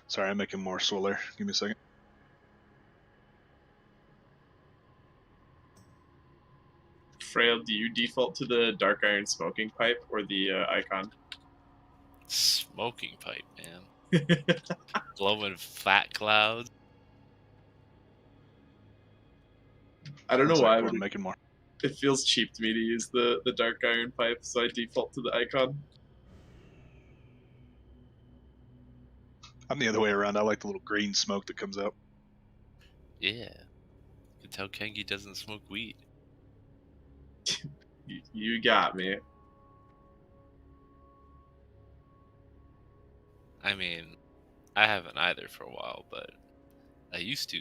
Sorry, I'm making more swiller. Give me a second. Frail, do you default to the dark iron smoking pipe or the icon? Smoking pipe, man. Glowing fat clouds. I don't know why, but I'm making more. it feels cheap to me to use the dark iron pipe, so I default to the icon. I'm the other way around. I like the little green smoke that comes out. Yeah. You can tell Kengi doesn't smoke weed. You got me. I mean, I haven't either for a while, but I used to.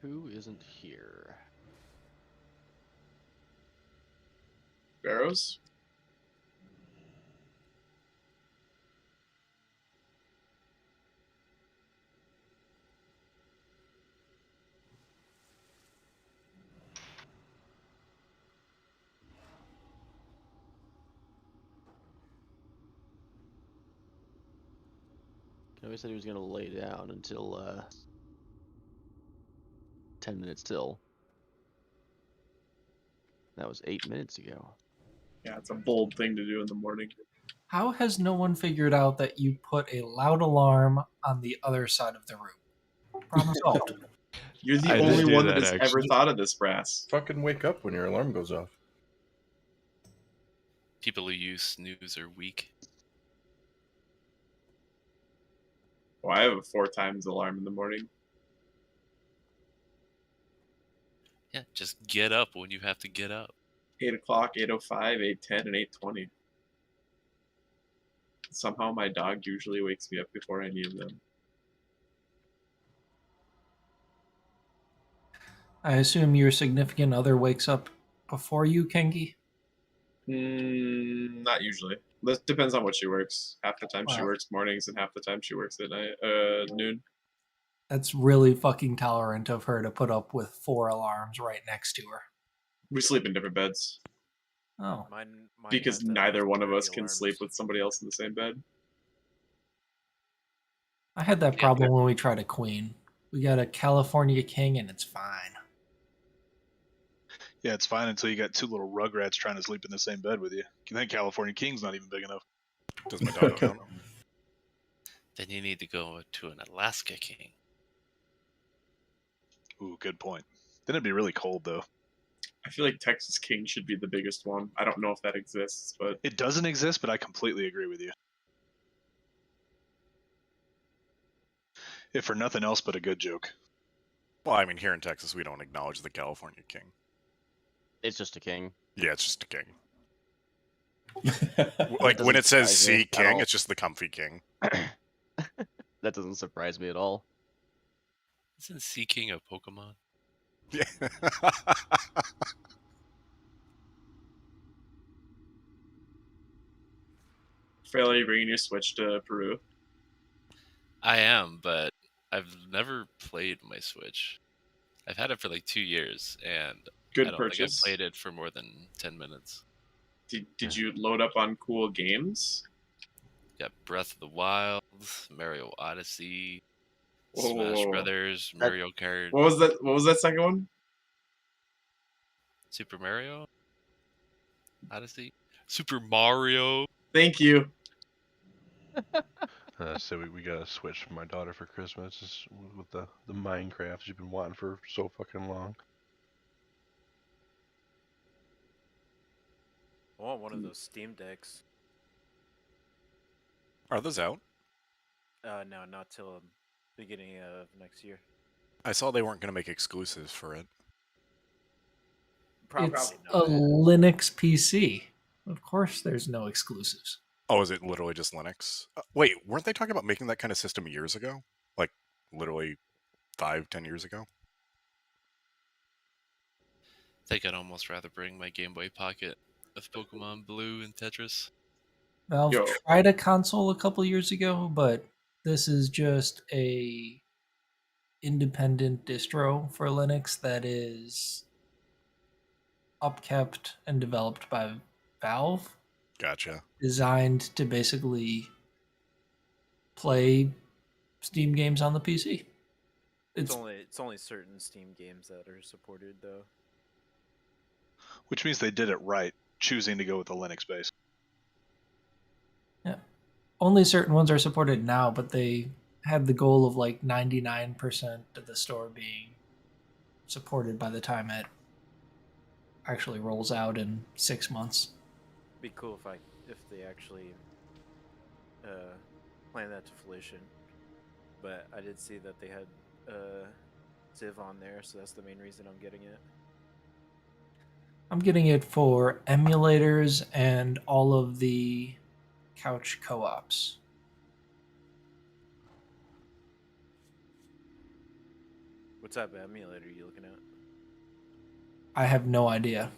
Who isn't here? Barrows? Kenobi said he was going to lay down until 10 minutes till. That was 8 minutes ago. Yeah, it's a bold thing to do in the morning. How has no one figured out that you put a loud alarm on the other side of the room? Problem solved. You're the I did only do one that that, has ever actually. thought of this, Brass. Fucking wake up when your alarm goes off. People who use snooze are weak. Well, I have a 4 times alarm in the morning. Yeah, just get up when you have to get up. 8 o'clock, 8:05, 8:10, and 8:20. Somehow my dog usually wakes me up before any of them. I assume your significant other wakes up before you, Kengi? Not usually. That depends on what she works. Half the time she Wow. works mornings, and half the time she works at night, noon. That's really fucking tolerant of her to put up with 4 alarms right next to her. We sleep in different beds Oh. Mine because has at neither least one of 30 us can alarms. sleep with somebody else in the same bed. I had that Yeah, problem when we tried a queen. We got a California king and it's fine. Yeah, it's fine until you got 2 little rugrats trying to sleep in the same bed with you. You think California King's not even big enough? Does my dog count? then you need to go to an Alaska king. Ooh, good point. Then it'd be really cold, though. I feel like Texas King should be the biggest one. I don't know if that exists, but It doesn't exist, but I completely agree with you. If for nothing else but a good joke. Well, I mean, here in Texas, we don't acknowledge the California king. It's just a king. Yeah, it's just a king. That Like, when doesn't it says surprise me sea at king, all. it's just the comfy king. That doesn't surprise me at all. Isn't Sea King a Pokemon? Yeah. Frail, are you bringing your Switch to Peru? I am, but I've never played my Switch. I've had it for like 2 years, and Good I don't purchase. think I've played it for more than 10 minutes. Did you load up on cool games? Got Breath of the Wild, Mario Odyssey, Whoa, Smash whoa, whoa. Brothers, Mario Kart, What was that? What was that second one? Super Mario Odyssey, Super Mario. Thank you. So we got a Switch for my daughter for Christmas with the Minecraft she's been wanting for so fucking long. I want one of those Steam Decks. Are those out? No, not till beginning of next year. I saw they weren't going to make exclusives for it. Probably It's not. a Linux PC. Of course, there's no exclusives. Oh, is it literally just Linux? Wait, weren't they talking about making that kind of system years ago? Like, literally 5-10 years ago? I think I'd almost rather bring my Game Boy Pocket of Pokemon Blue and Tetris. Valve Yo. tried a console a couple years ago, but this is just a independent distro for Linux that is upkept and developed by Valve, Gotcha. designed to basically play Steam games on the PC. It's only certain Steam games that are supported though. Which means they did it right, choosing to go with the Linux base. Only certain ones are supported now, but they had the goal of like 99% of the store being supported by the time it actually rolls out in 6 months. Be cool if they actually plan that to fruition. But I did see that they had Civ on there, so that's the main reason I'm getting it. I'm getting it for emulators and all of the couch co-ops. What type of emulator are you looking at? I have no idea.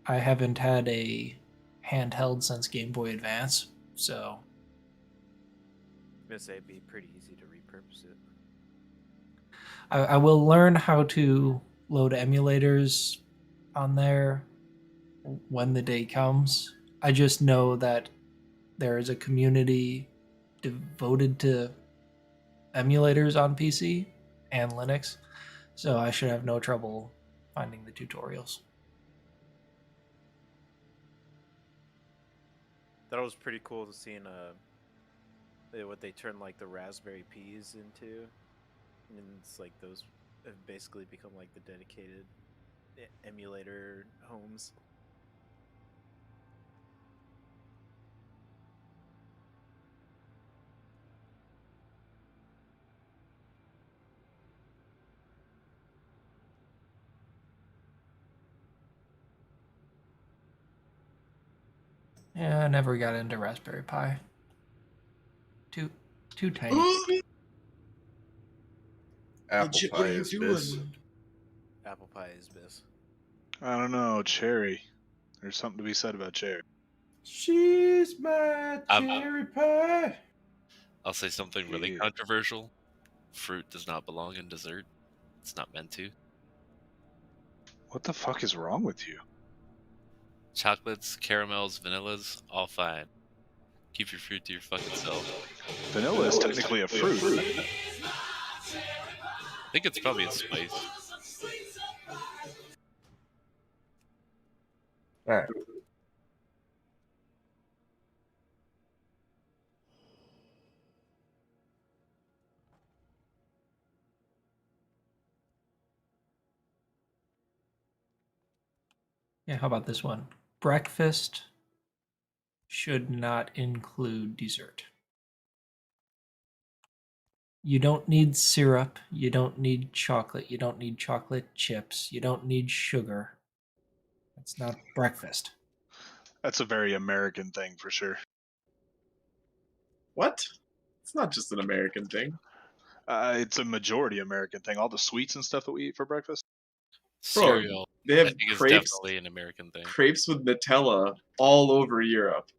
I haven't had a handheld since Game Boy Advance, so I'm gonna say it'd be pretty easy to repurpose it. I will learn how to load emulators on there when the day comes. I just know that there is a community devoted to emulators on PC and Linux, so I should have no trouble finding the tutorials. That was pretty cool to seeing what they turn like the Raspberry Pis into, and it's like those have basically become like the dedicated emulator homes. Yeah, I never got into Raspberry Pi. Too tiny. Apple Legit, pie what are you is doing? this. Apple pie is best. I don't know, cherry. There's something to be said about cherry. She's my cherry pie. I'll say something really Yeah. controversial. Fruit does not belong in dessert. It's not meant to. What the fuck is wrong with you? Chocolates, caramels, vanillas, all fine. Keep your fruit to your fucking self. Vanilla is technically a fruit. I think it's probably a spice. All right. Yeah, how about this one? Breakfast should not include dessert. You don't need syrup, you don't need chocolate, you don't need chocolate chips, you don't need sugar. It's not breakfast. That's a very American thing for sure. What? It's not just an American thing. It's a majority American thing. All the sweets and stuff that we eat for breakfast. Cereal, They I have think, is crepes, definitely an American thing. crepes with Nutella all over Europe.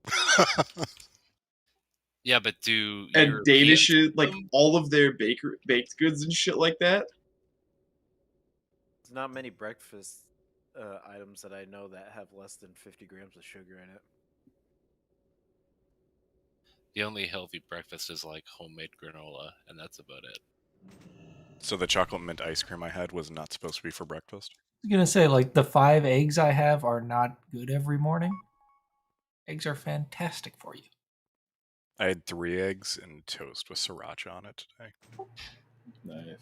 Yeah, but do And Europeans Danish, eat like them? all of their baked goods and shit like that. There's not many breakfast items that I know that have less than 50 grams of sugar in it. The only healthy breakfast is like homemade granola, and that's about it. So the chocolate mint ice cream I had was not supposed to be for breakfast? I was gonna say, like, the 5 eggs I have are not good every morning. Eggs are fantastic for you. I had 3 eggs and toast with sriracha on it today. Nice.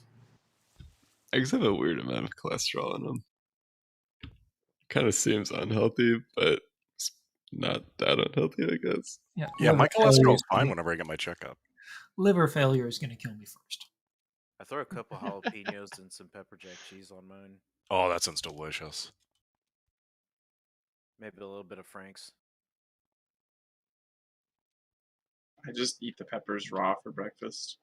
Eggs have a weird amount of cholesterol in them. Kind of seems unhealthy, but it's not that unhealthy, I guess. Yeah, my liver failure cholesterol's is fine gonna- whenever I get my checkup. Liver failure is going to kill me first. I throw a couple jalapenos and some pepper jack cheese on mine. Oh, that sounds delicious. Maybe a little bit of Frank's. I just eat the peppers raw for breakfast.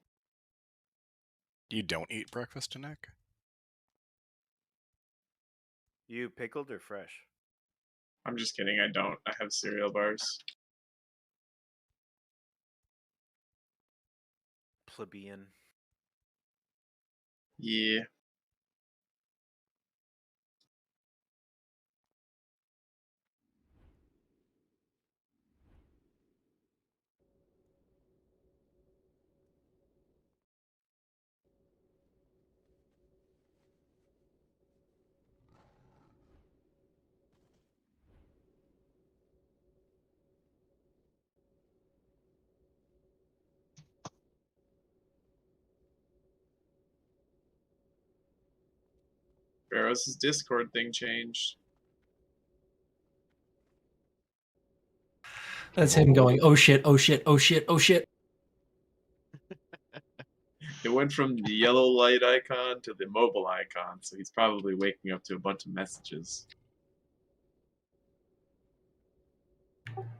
You don't eat breakfast, Nick? You pickled or fresh? I'm just kidding. I don't. I have cereal bars. Plebeian. Yeah. Barrows' Discord thing changed. That's him going, oh shit, oh shit, oh shit, oh shit. It went from the yellow light icon to the mobile icon, so he's probably waking up to a bunch of messages.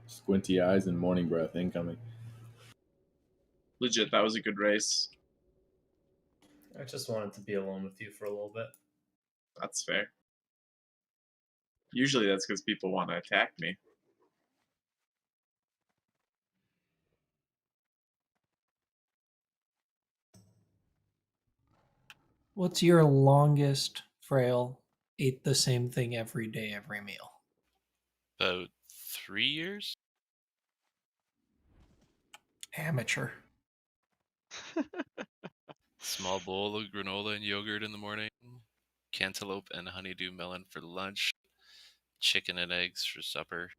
Squinty eyes and morning breath incoming. Legit, that was a good race. I just wanted to be alone with you for a little bit. That's fair. Usually that's because people want to attack me. What's your longest Frail ate the same thing every day, every meal? About 3 years? Amateur. Small bowl of granola and yogurt in the morning, cantaloupe and honeydew melon for lunch, chicken and eggs for supper,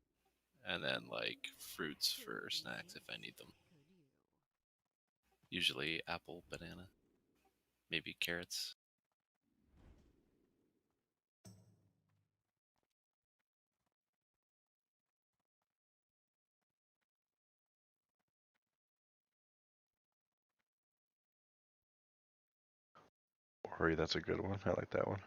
and then like fruits for snacks if I need them. Usually apple, banana, maybe carrots. Ori, that's a good one. I like that one.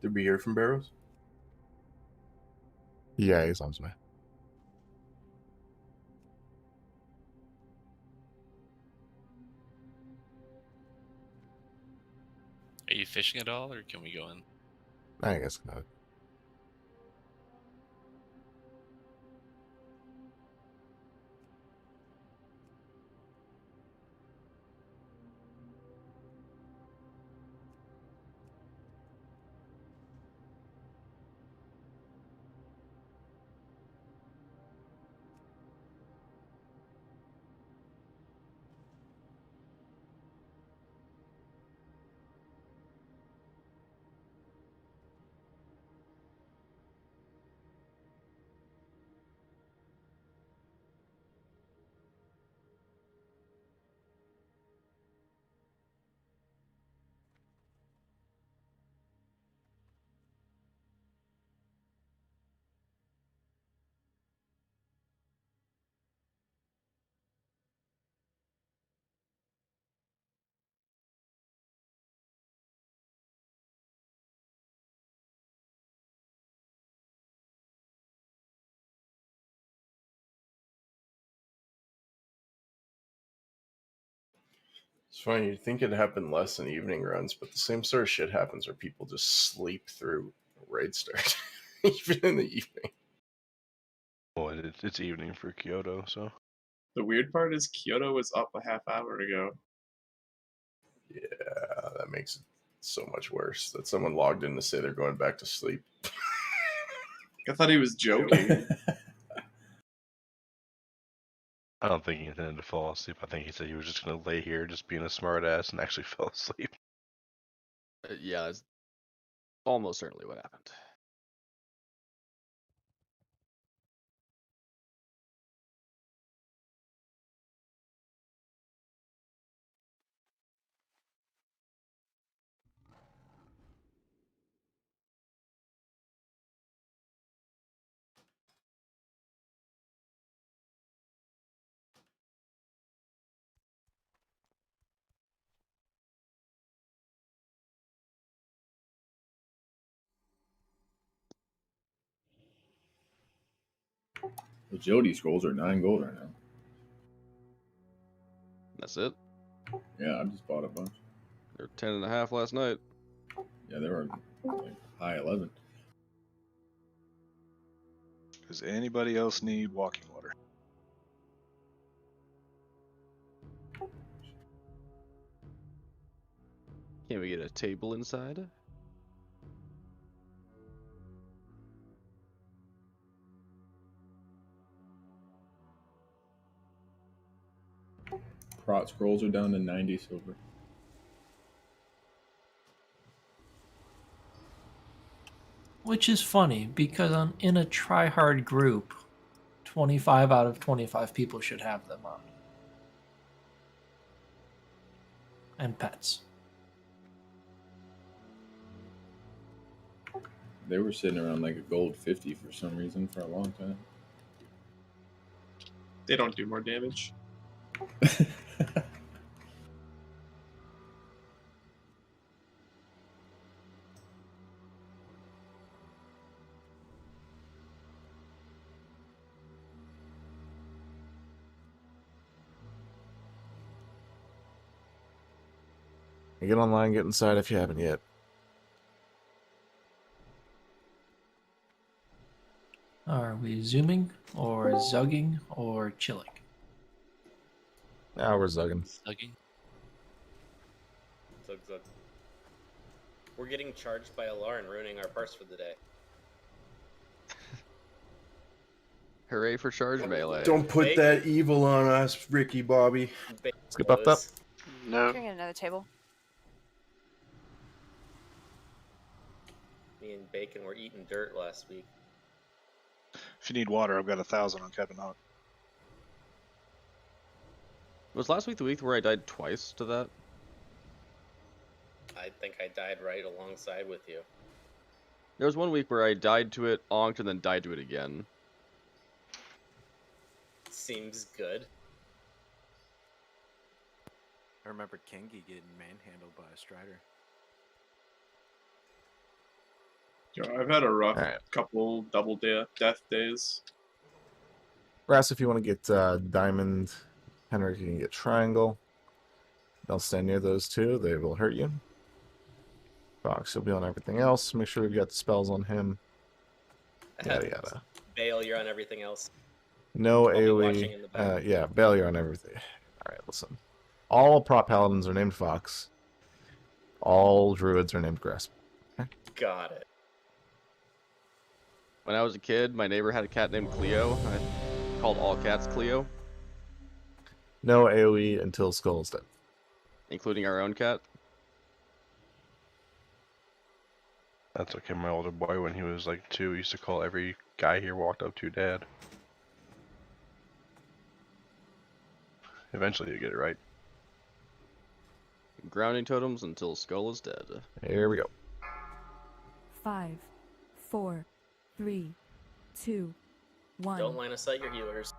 Did we hear from Barrows? Yeah, he's on his way. Are you fishing at all, or can we go in? I guess not. It's funny, you'd think it'd happen less in evening runs, but the same sort of shit happens where people just sleep through a raid start, even in the evening. Well, it's evening for Kyoto, so. The weird part is Kyoto was up a half hour ago. Yeah, that makes it so much worse that someone logged in to say they're going back to sleep. I thought he was joking. I don't think he intended to fall asleep. I think he said he was just gonna lay here, just being a smart ass, and actually fell asleep. Yeah, that's almost certainly what happened. Agility scrolls are 9 gold right now. That's it. Yeah, I just bought a bunch. They were 10.5 last night. Yeah, they were like high 11. Does anybody else need walking water? Can't we get a table inside? Prot scrolls are down to 90 silver. Which is funny because in a try-hard group, 25 out of 25 people should have them on. And pets. They were sitting around like a gold 50 for some reason for a long time. They don't do more damage. Get online, get inside if you haven't yet. Are we zooming or zugging or chilling? Now we're zugging. Zugging. Zug zug. We're getting charged by Alar and ruining our parts for the day. Hooray for charge melee. Don't put that evil on us, Ricky Bobby. Skip up that. No. Can I get another table? Me and Bacon were eating dirt last week. If you need water, I've got 1,000 on Captain Hawk. Was last week the week where I died twice to that? I think I died right alongside with you. There was one week where I died to it, onked, and then died to it again. Seems good. I remember Kengi getting manhandled by a Strider. Yo, I've had a rough couple double death days. Brass, if you want to get diamond, Henrik, you can get triangle. Don't stand near those two; they will hurt you. Fox, you'll be on everything else. Make sure we've got the spells on him. Yada yada. Bale, you're on everything else. No I'll be watching in the AoE. back. Yeah, Bale, you're on everything. All right, listen. All prop paladins are named Fox. All druids are named Grasp. Okay? Got it. When I was a kid, my neighbor had a cat named Cleo. I called all cats Cleo, No AoE until Skull is dead. including our own cat. That's okay. My older boy, when he was like 2, used to call every guy here walked up to Dad. Eventually, you get it right. Grounding totems until Skull is dead. Here we go. 5, 4, 3, 2, 1. Don't line of sight your healers.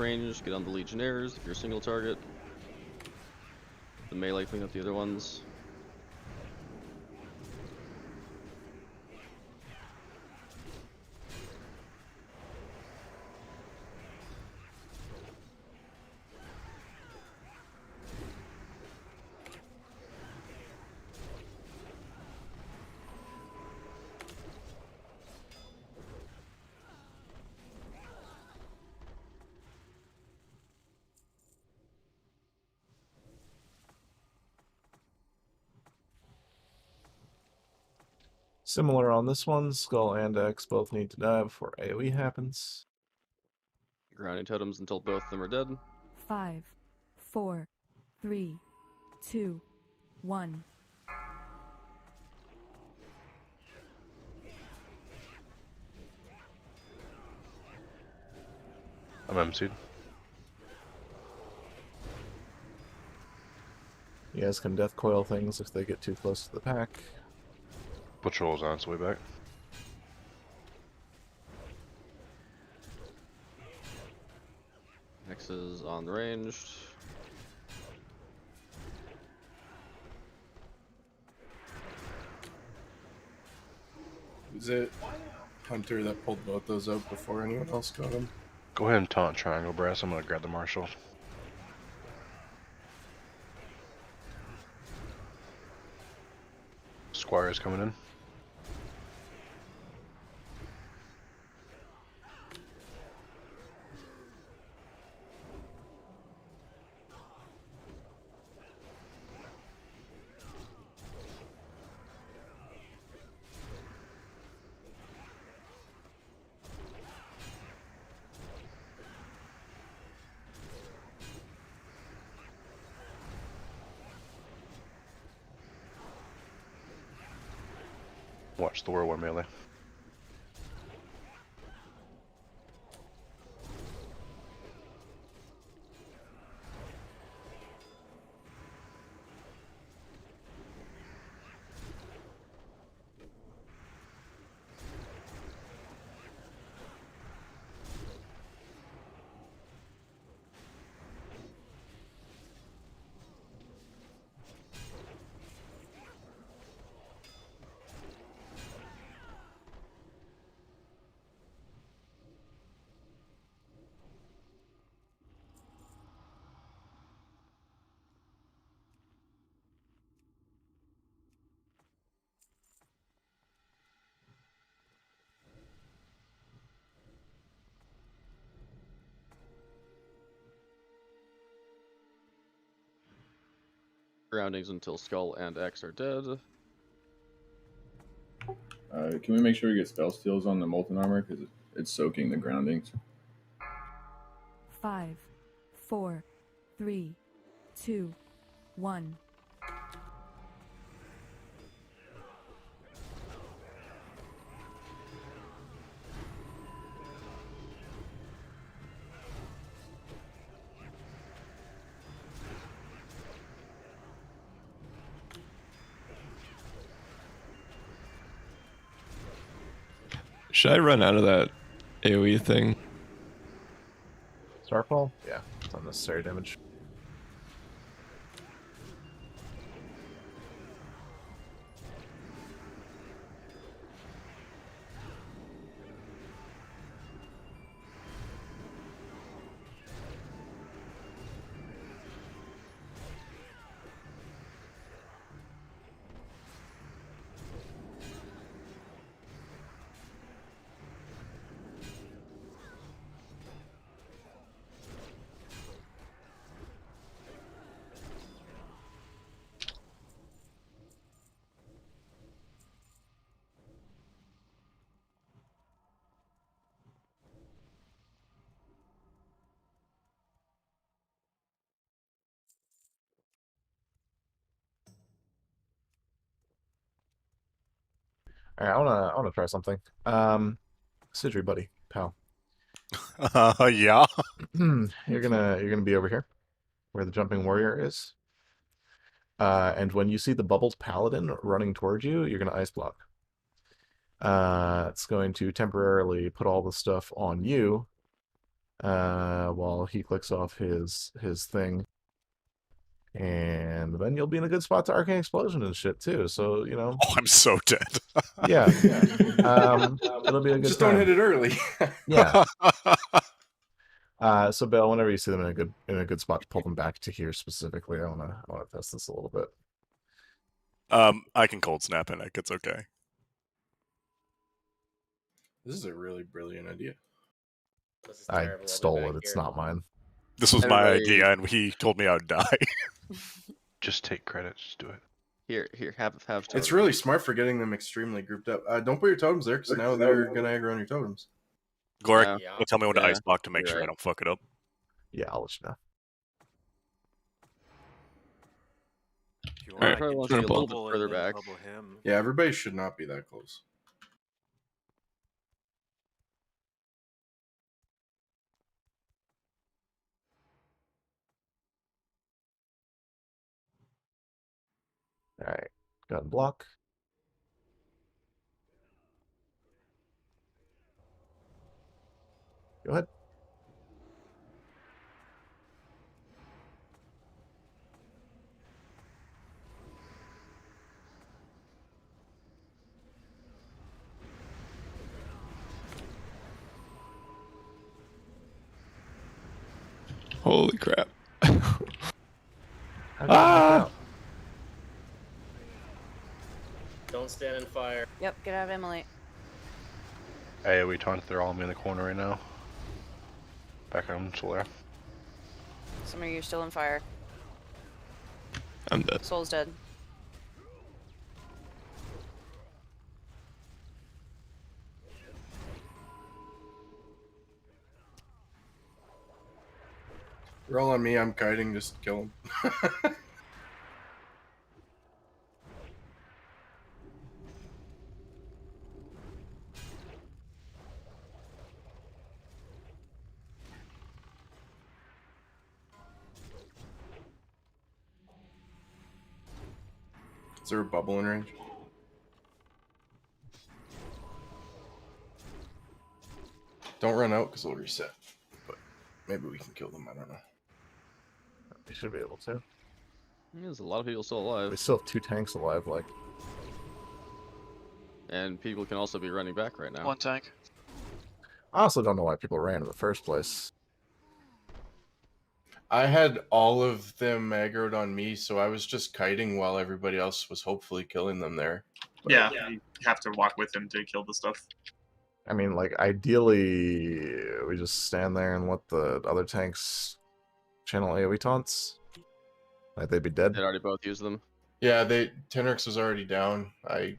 range, get on the Legionnaires if you're a single target. The melee clean up the other ones. Similar on this one, Skull and X both need to die before AoE happens. Grounding totems until both of them are dead. 5, 4, 3, 2, 1. I'm MC'd. You guys can death coil things if they get too close to the pack. Patrol's on its way back. X is on the ranged. Was it Hunter that pulled both those out before anyone else got them? Go ahead and taunt triangle, Brass. I'm gonna grab the marshal. Squire is coming in. Watch the whirlwind melee. Groundings until Skull and X are dead. Can we make sure we get spell steals on the molten armor because it's soaking the groundings? 5, 4, 3, 2, 1. Should I run out of that AoE thing? Starfall? Yeah, it's unnecessary damage. All right, I wanna try something. Sidri, buddy, pal. Yeah. You're gonna be over here, where the jumping warrior is. And when you see the bubbled paladin running towards you, you're gonna ice block. It's going to temporarily put all the stuff on you, while he clicks off his thing. And then you'll be in a good spot to Arcane Explosion and shit too. So, you know. Oh, I'm so dead. Yeah. It'll be a good Just time. don't hit it early. Yeah. So Bill, whenever you see them in a good spot to pull them back to here specifically, I wanna test this a little bit. I can cold snap in it. It's okay. This is a really brilliant idea. This is I terrible. I'll be stole back it. It's here. not mine. This was my Everybody- idea, and he told me I would die. Just take credit. Just do it. Here, have It's totems. really smart for getting them extremely grouped up. Don't put your totems there, because now they're going to aggro on your totems. Gloric, Yeah. tell me when to Yeah, ice block to make you're sure I right. don't fuck it up. Yeah, I'll let you know. If you All right, want, I probably can wants to just be a little bubble bit further and then back. bubble him. Yeah, everybody should not be that close. All right, go ahead and block. Go ahead. Holy crap. How'd you get knocked out? Don't stand in fire. Yep, get out of Emily. AoE taunt, they're all in the corner right now. Back on Solaire. Some of you are still in fire. I'm dead. Soul's dead. Roll on me, I'm kiting, just kill him. Is there a bubble in range? Don't run out because it'll reset. But maybe we can kill them, I don't know. We should be able to. There's a lot of people still alive. We still have 2 tanks alive, like. And people can also be running back right now. One tank. I also don't know why people ran in the first place. I had all of them aggroed on me, so I was just kiting while everybody else was hopefully killing them there. But Yeah, you have to walk with him to kill the stuff. I mean, like, ideally, we just stand there and let the other tanks channel AoE taunts. Like, they'd be dead. They'd already both used them. yeah, Tenrix was already down. I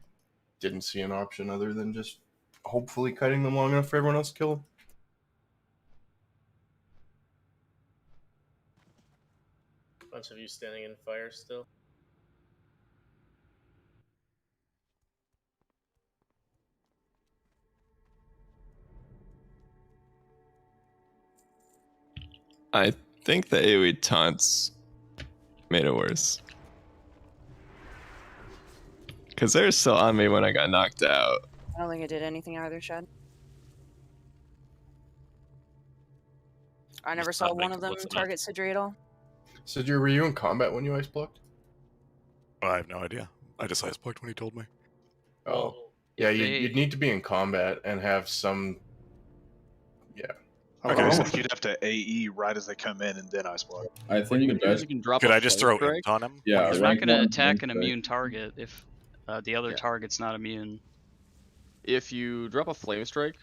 didn't see an option other than just hopefully kiting them long enough for everyone else to kill them. Bunch of you standing in fire still. I think the AoE taunts made it worse. Because they were still on me when I got knocked out. I don't think it did anything either, Shad. I never saw not one make of them listen up. target Sidri at all. Sidri, were you in combat when you ice blocked? I have no idea. I just ice blocked when he told me. Oh. Yeah, They- you'd need to be in combat and have some... Yeah. Okay, so you'd have to AE right as they come in and then ice block. I think the best. You can drop Could a I just flame throw strike. int on him? Yeah, You're not rank going to one, attack rank an strike. immune target if the other Yeah. target's not immune. If you drop a flame strike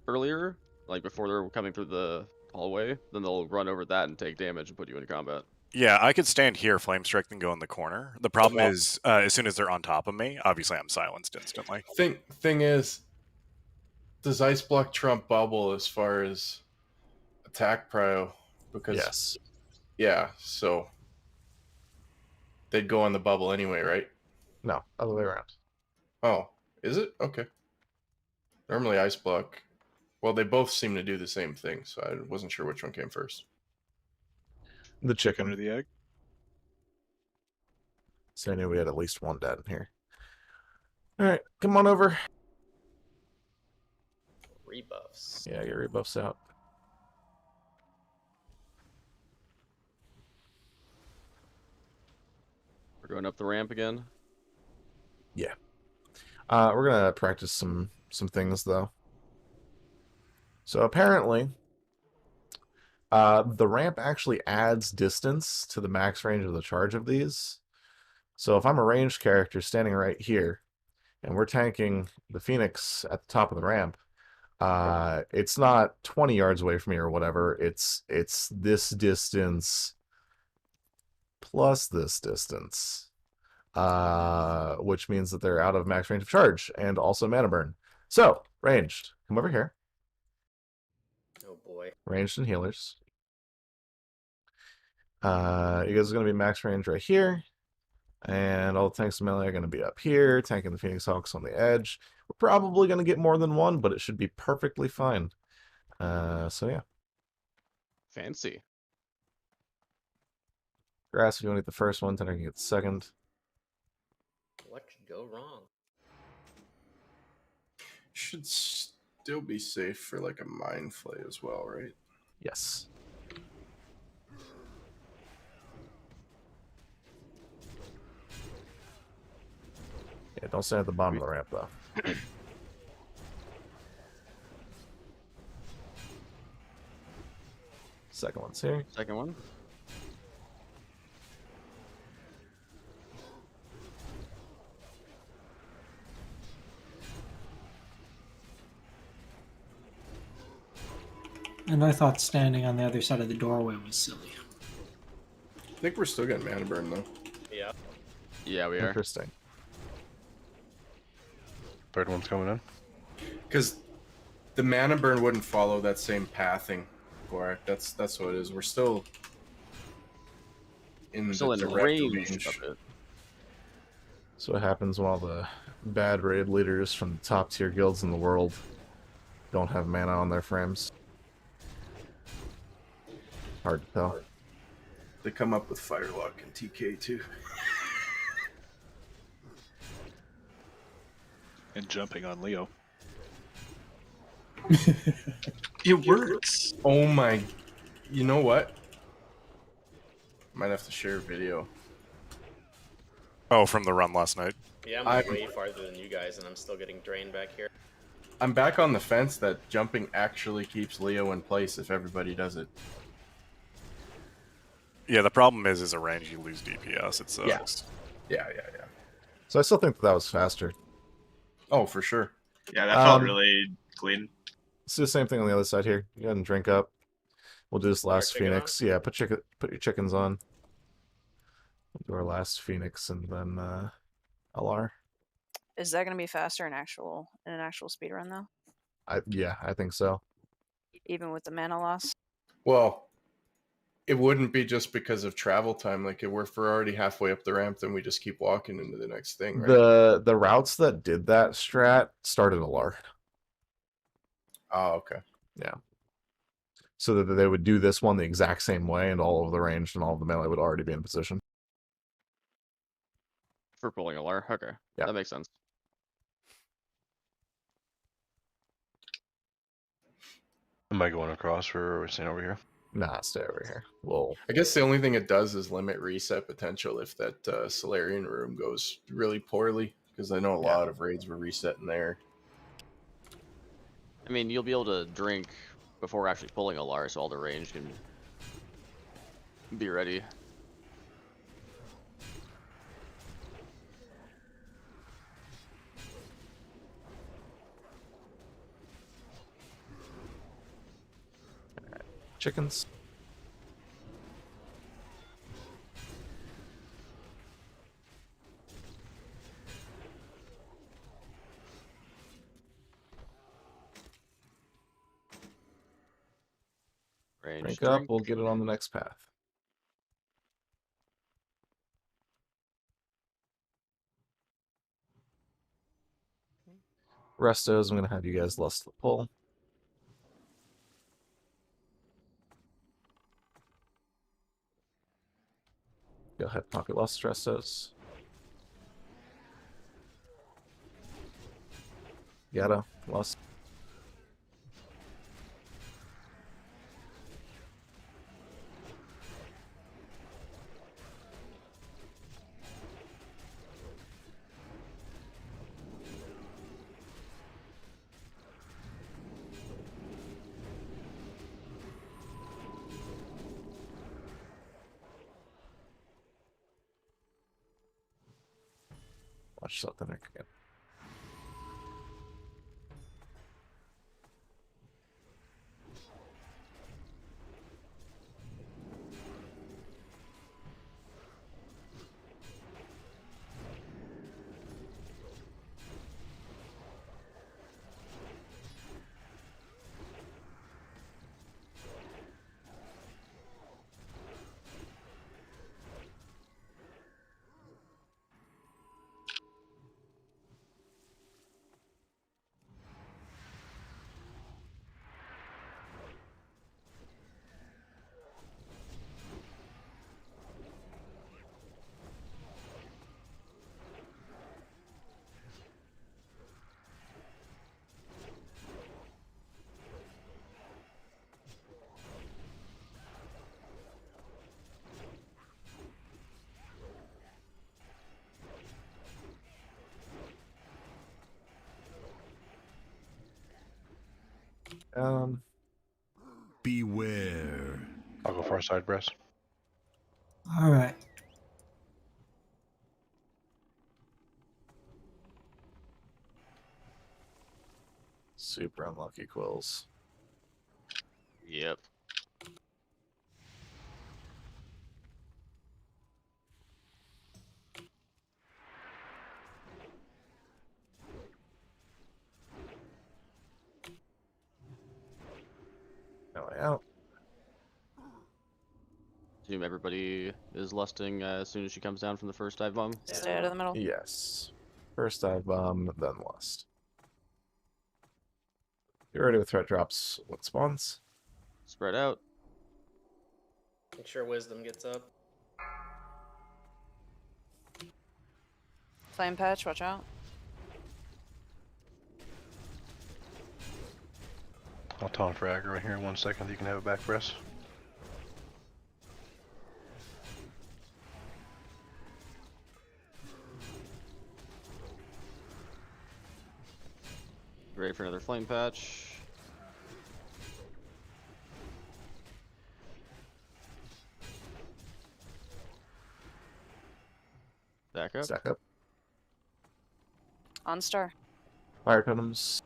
earlier, like before they're coming through the hallway, then they'll run over that and take damage and put you into combat. Yeah, I could stand here, flame strike, and go in the corner. The problem is, as soon as they're on top of me, obviously I'm silenced instantly. Thing is, does ice block trump bubble as far as attack prio? Because Yes. yeah, so they'd go on the bubble anyway, right? No, other way around. Oh, is it? Okay. Normally ice block. Well, they both seem to do the same thing, so I wasn't sure which one came first. The chicken. Under the egg. So I knew we had at least one dead in here. Alright, come on over. rebuffs. Yeah, get rebuffs out. We're going up the ramp again. Yeah. We're gonna practice some things though. So apparently, the ramp actually adds distance to the max range of the charge of these. So if I'm a ranged character standing right here, and we're tanking the Phoenix at the top of the ramp, it's not 20 yards away from me or whatever. It's this distance plus this distance, which means that they're out of max range of charge and also mana burn. So ranged, come over here. Oh boy. Ranged and healers. You guys are going to be max range right here. And all the tanks and melee are going to be up here, tanking the Phoenix Hawks on the edge. We're probably going to get more than one, but it should be perfectly fine. So yeah. Fancy. Grass, if you want to get the first one, then I can get the second. What could go wrong? Should still be safe for like a mind flay as well, right? Yes. Yeah, don't stand at the bottom of the ramp, though. Second one's here. Second one. And I thought standing on the other side of the doorway was silly. I think we're still getting mana burn though. Yeah. Yeah, we are. Interesting. Third one's coming in. Because the mana burn wouldn't follow that same pathing, Gorak. That's what it is. We're still in Still in direct range of it. So what happens when all the bad raid leaders from the top tier guilds in the world don't have mana on their frames? Hard to tell. They come up with Firelock and TK too. And jumping on Leo. It works. Oh my! You know what? Might have to share a video. Oh, from the run last night. Yeah, I'm way farther than you guys, and I'm still getting drained back here. I'm back on the fence that jumping actually keeps Leo in place if everybody does it. Yeah, the problem is a range you lose DPS. It sucks. Yeah. So I still think that was faster. Oh, for sure. Yeah, that felt really clean. Let's do the same thing on the other side here. Go ahead and drink up. We'll do this last chicken Phoenix. Yeah, put your chickens on. We'll do our last Phoenix and then LR. Is that going to be faster in an actual speed run though? Yeah, I think so. Even with the mana loss? Well, it wouldn't be just because of travel time. Like, if we're already halfway up the ramp, then we just keep walking into the next thing, right? The routes that did that strat started LR. Oh, okay. Yeah. So that they would do this one the exact same way, and all of the ranged and all of the melee would already be in position. For pulling a LAR. Okay. Yeah. That makes sense. Am I going across or are we staying over here? Nah, stay over here. Well, I guess the only thing it does is limit reset potential if that Solarian room goes really poorly, because I know a lot of raids were resetting there. I mean, you'll be able to drink before actually pulling a LAR, so all the range can be ready. chickens. Drink up, we'll get it on the next path. Restos, I'm going to have you guys lust the pull. Go ahead, pocket lust Restos. Gotta lust. Watch yourself, then again. Beware. I'll go far side, Bress. All right. Super unlucky quills. Yep. No way out. Assume everybody is lusting as soon as she comes down from the first dive bomb. Stay out of the middle. Yes. First dive bomb, then lust. Get ready with threat drops when it spawns. Spread out. Make sure wisdom gets up. Flame patch, watch out. I'll taunt for aggro right here in 1 second. You can have it back, Bress. Ready for another flame patch. Back up. Stack up. On star. Fire totems.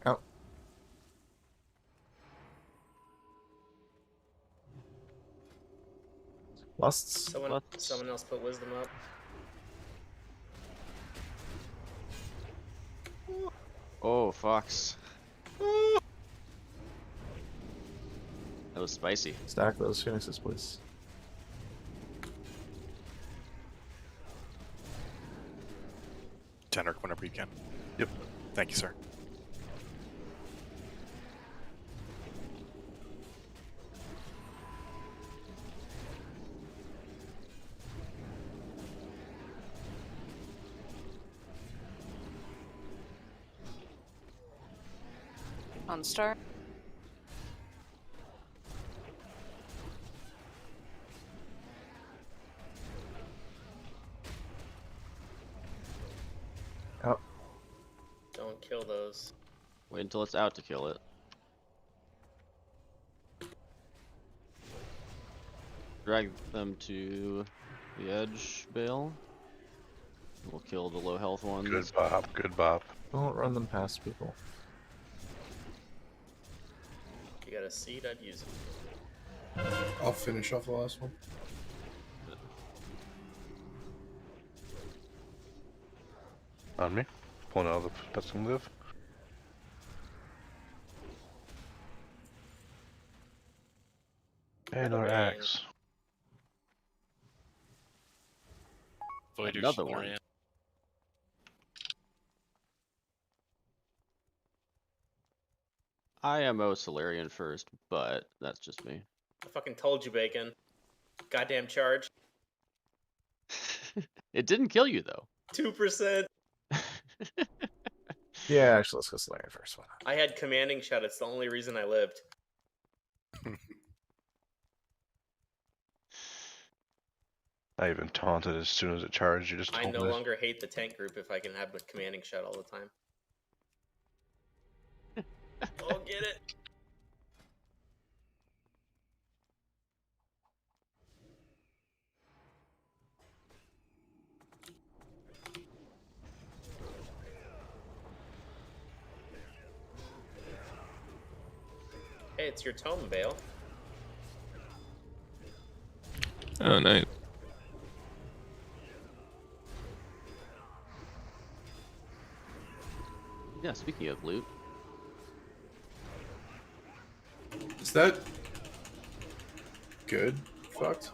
Out. Lusts. Someone else put wisdom up. Oh, fox. That was spicy. Stack those phoenixes, please. Tenor, whenever you can. Yep. Thank you, sir. On star. Out. Don't kill those. Wait until it's out to kill it. Drag them to the edge, Bale. We'll kill the low health ones. Good bop, good bop. Don't run them past people. If you got a seed, I'd use it. I'll finish off the last one. On me. Pulling out of the pesting live. And another axe. Voiders Another one. Lorient. IMO Solarian first, but that's just me. I fucking told you, Bacon. Goddamn charge. It didn't kill you though. 2%. Yeah, actually, let's go Solarian first. Why not? I had commanding shot. It's the only reason I lived. I even taunted as soon as it charged. You just I told no me. longer hate the tank group if I can have a commanding shot all the time. Oh, get it. it's your tome, Vale. Oh, nice. Yeah, speaking of loot. Is that good? Fucked.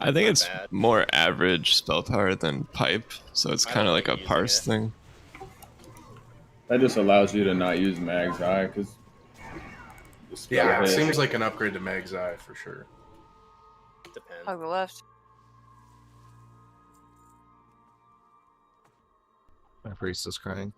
I think Not it's bad. more average spell power than pipe, so it's I kind of don't like a like using parse it. thing. That just allows you to not use Mag's Eye because. Yeah, it seems like an upgrade to Mag's Eye for sure. Depends. Hug the left. My priest is crying.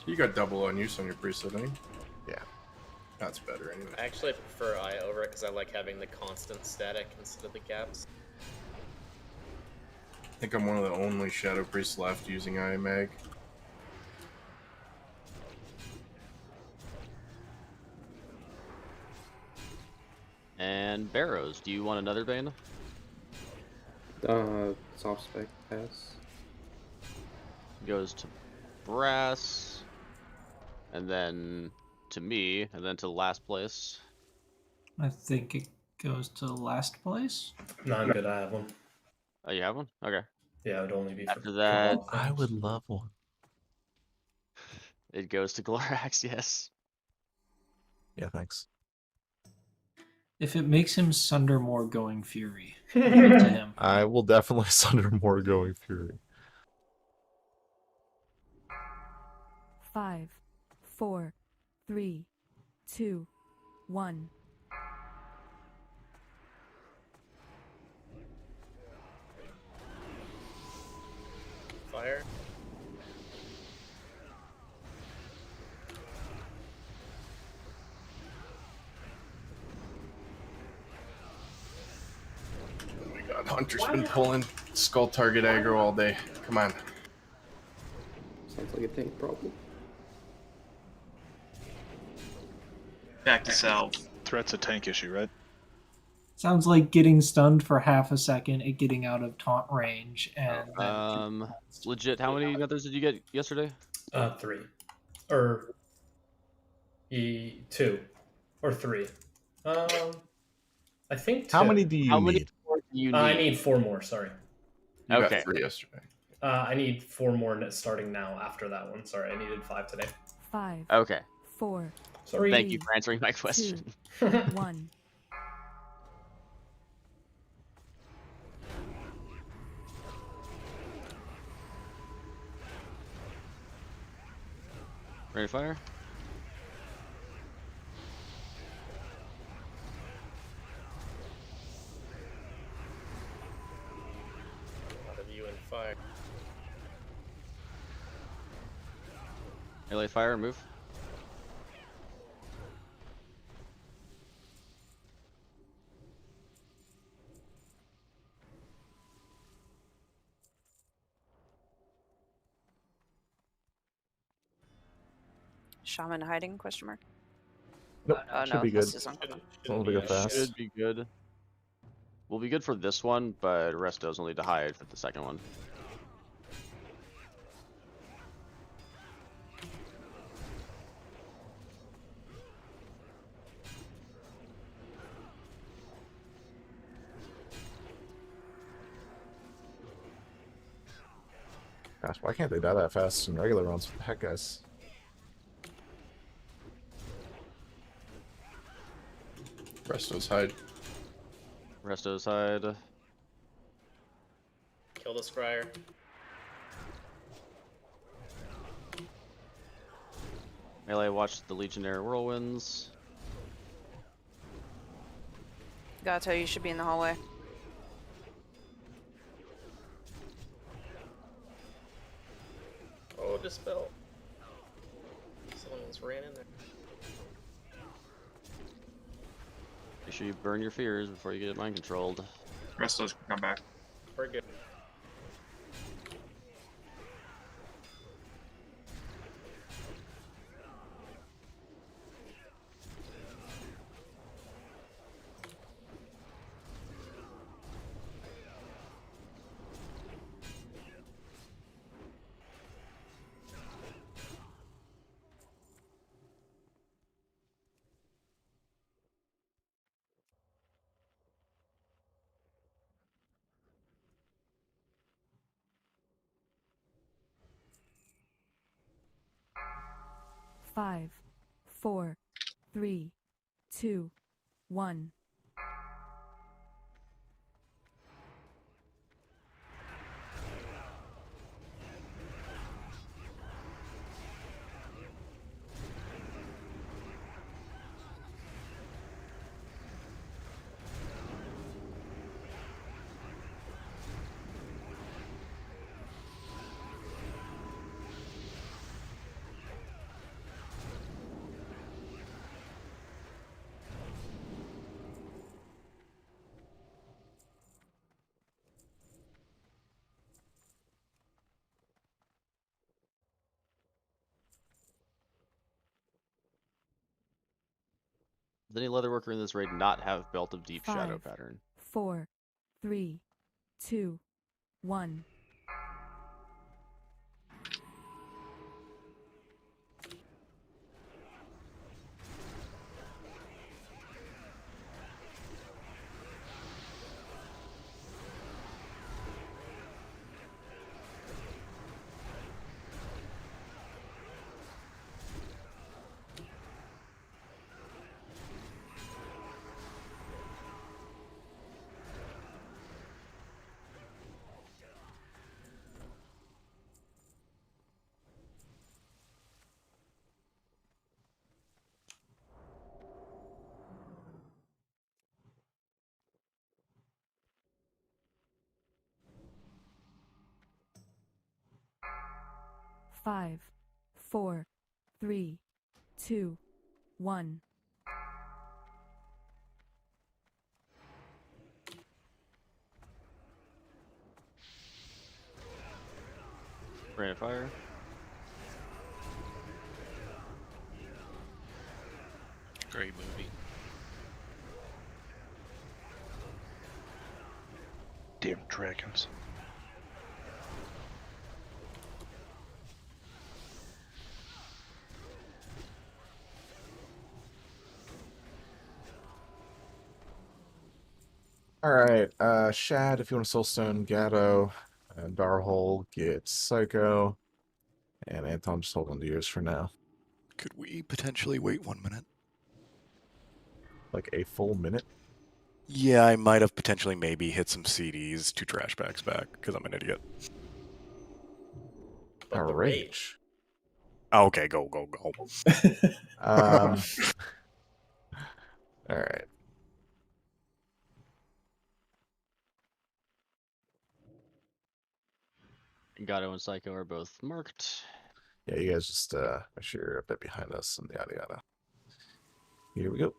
You got double on use on your priesthood, don't you? Yeah. That's better anyway. Actually, I prefer Eye over it because I like having the constant static instead of the gaps. I think I'm one of the only Shadow Priests left using Eye Mag. And Barrows, do you want another Bane? Soft spec pass. Goes to Brass, and then to me, and then to last place. I think it goes to last place. No, I'm good. I have one. Oh, you have one? Okay. Yeah, it would only be for After that, cabal I things. would love one. it goes to Glorax, yes. Yeah, thanks. If it makes him sunder more going fury, give it to him. I will definitely sunder more going fury. 5, 4, 3, 2, 1. Fire. Oh my god, Hunter's been pulling skull target aggro all day. Come on. Sounds like a tank problem. Back to Salve. Threat's a tank issue, right? Sounds like getting stunned for half a second, it getting out of taunt range, and then Legit, how many nethers did you get yesterday? 3. Or 2. Or 3. I think 2. How many do you need? More do you need? I need 4 more, sorry. You Okay. got 3 yesterday. I need 4 more starting now after that one. Sorry, I needed 5 today. 5, Okay. 4, Sorry. Thank you for answering my question. 2, 1. Ready to fire? A lot of you in fire. Melee fire, move. Shaman hiding? Question mark. Nope, should No, be good. this is uncommon. We'll be good fast. Should be good. We'll be good for this one, but Restos will need to hide for the second one. Gosh, why can't they die that fast in regular runs? What the heck, guys? Restos hide. Restos hide. Kill the scryer. Melee, watch the Legionnaire Whirlwinds. Gato, you should be in the hallway. Oh, dispel. Someone's ran in there. Make sure you burn your fears before you get mind controlled. Restos can come back. We're good. 5, 4, 3, 2, 1. Does any leatherworker in this raid not have Belt of Deep Shadow 5, pattern? 4, 3, 2, 1. Five, 4, 3, 2, 1. Rain of Fire. Great movie. Damn dragons. All right, Shad, if you want to Soulstone, Gatto, and Darhole get Psycho, and Anton, just hold on to yours for now. Could we potentially wait 1 minute? Like a full minute? Yeah, I might have potentially maybe hit some CDs 2 trash bags back because I'm an idiot. Outrage. Oh, okay, go. All right. Gatto and Psycho are both marked. Yeah, you guys just make sure you're a bit behind us and yada yada. Here we go.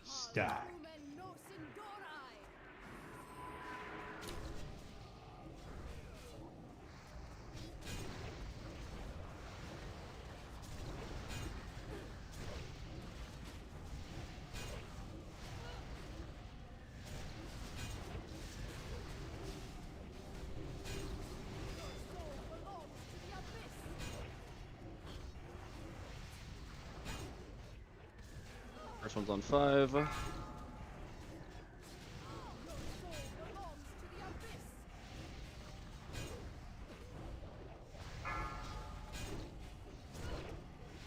Stack. First one's on 5.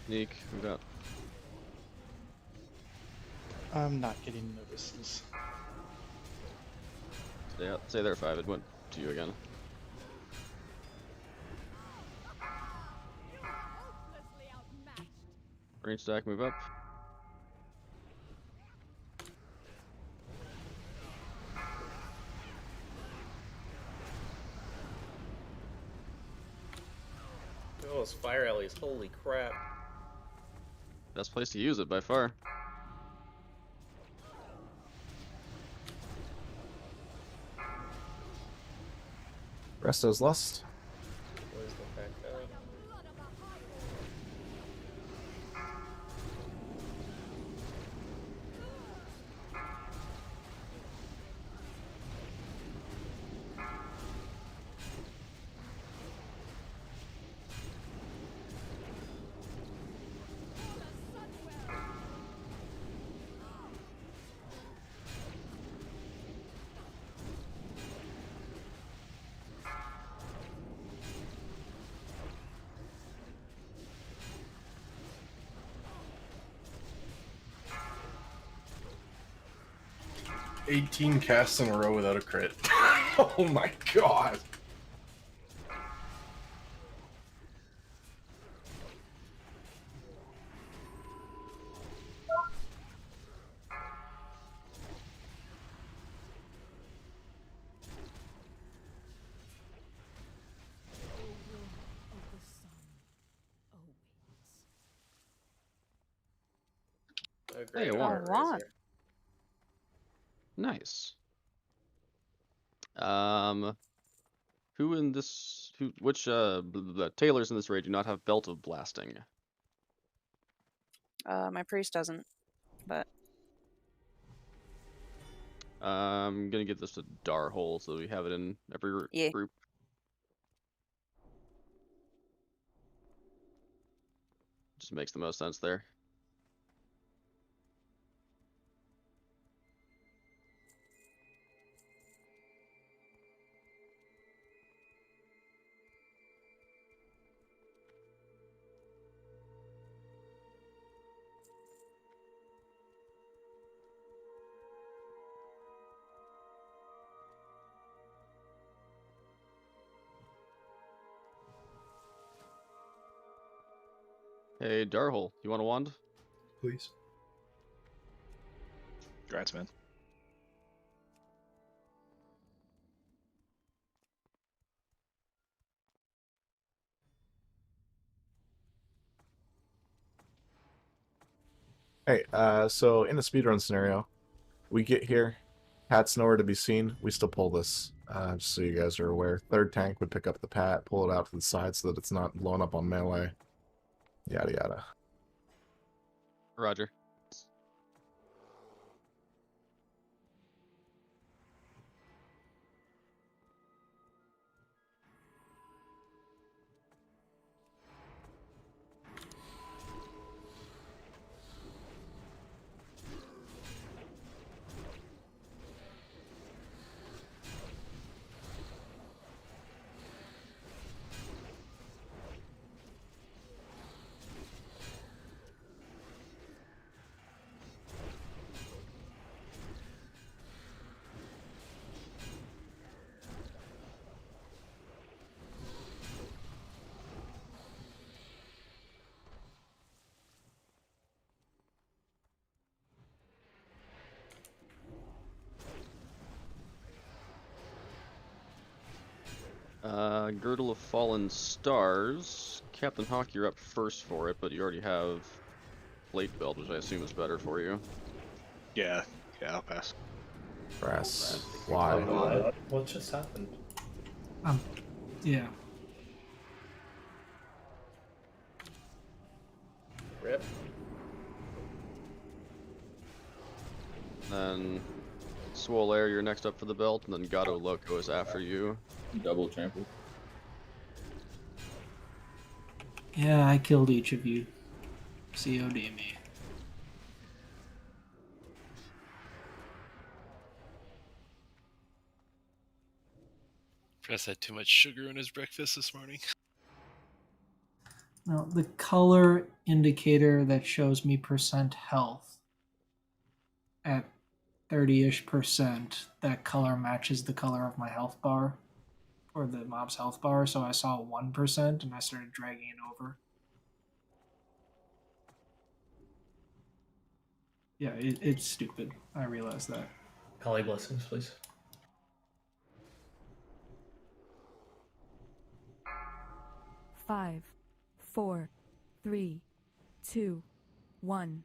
Sneak, we got. I'm not getting notices. Say there 5. It went to you again. Range stack, move up. Oh, those fire alleys, holy crap. Best place to use it by far. Resto's Lust. Where's the back guy? 18 casts in a row without a crit. Oh my god. A Hey, great a one. Razor. Nice. Who in this? Which tailors in this raid do not have belt of blasting? My priest doesn't, but I'm gonna give this to Darhole so we have it in every yeah. group. Just makes the most sense there. Hey, Darhole, you want a wand? Please. Congrats, man. Hey, so in a speedrun scenario, we get here, Pat's nowhere to be seen, we still pull this, just so you guys are aware. Third tank would pick up the Pat, pull it out to the side so that it's not blown up on melee. Yada yada. Roger. Girdle of Fallen Stars. Captain Hawk, you're up first for it, but you already have Plate Belt, which I assume is better for you. Yeah, I'll pass. Brass. Why? What just happened? Yeah. Rip. Then Swole Air, you're next up for the belt, and then Gato Loco is after you. Double trample. Yeah, I killed each of you. COD me. Press had too much sugar in his breakfast this morning. Now, the color indicator that shows me percent health at 30-ish percent, that color matches the color of my health bar, or the mob's health bar, so I saw 1% and I started dragging it over. Yeah, it's stupid. I realize that. Pally blessings, please. Five, 4, 3, 2, 1.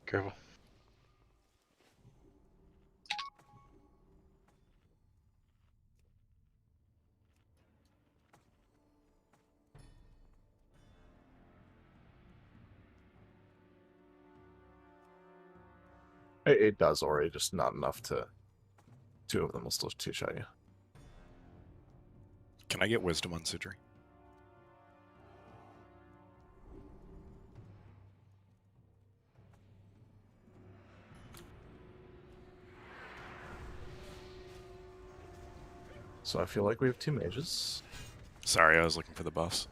Careful. It does, Ori, just not enough to... 2 of them will still two-shot you. Can I get wisdom on Sidri? So I feel like we have 2 mages. Sorry, I was looking for the buffs.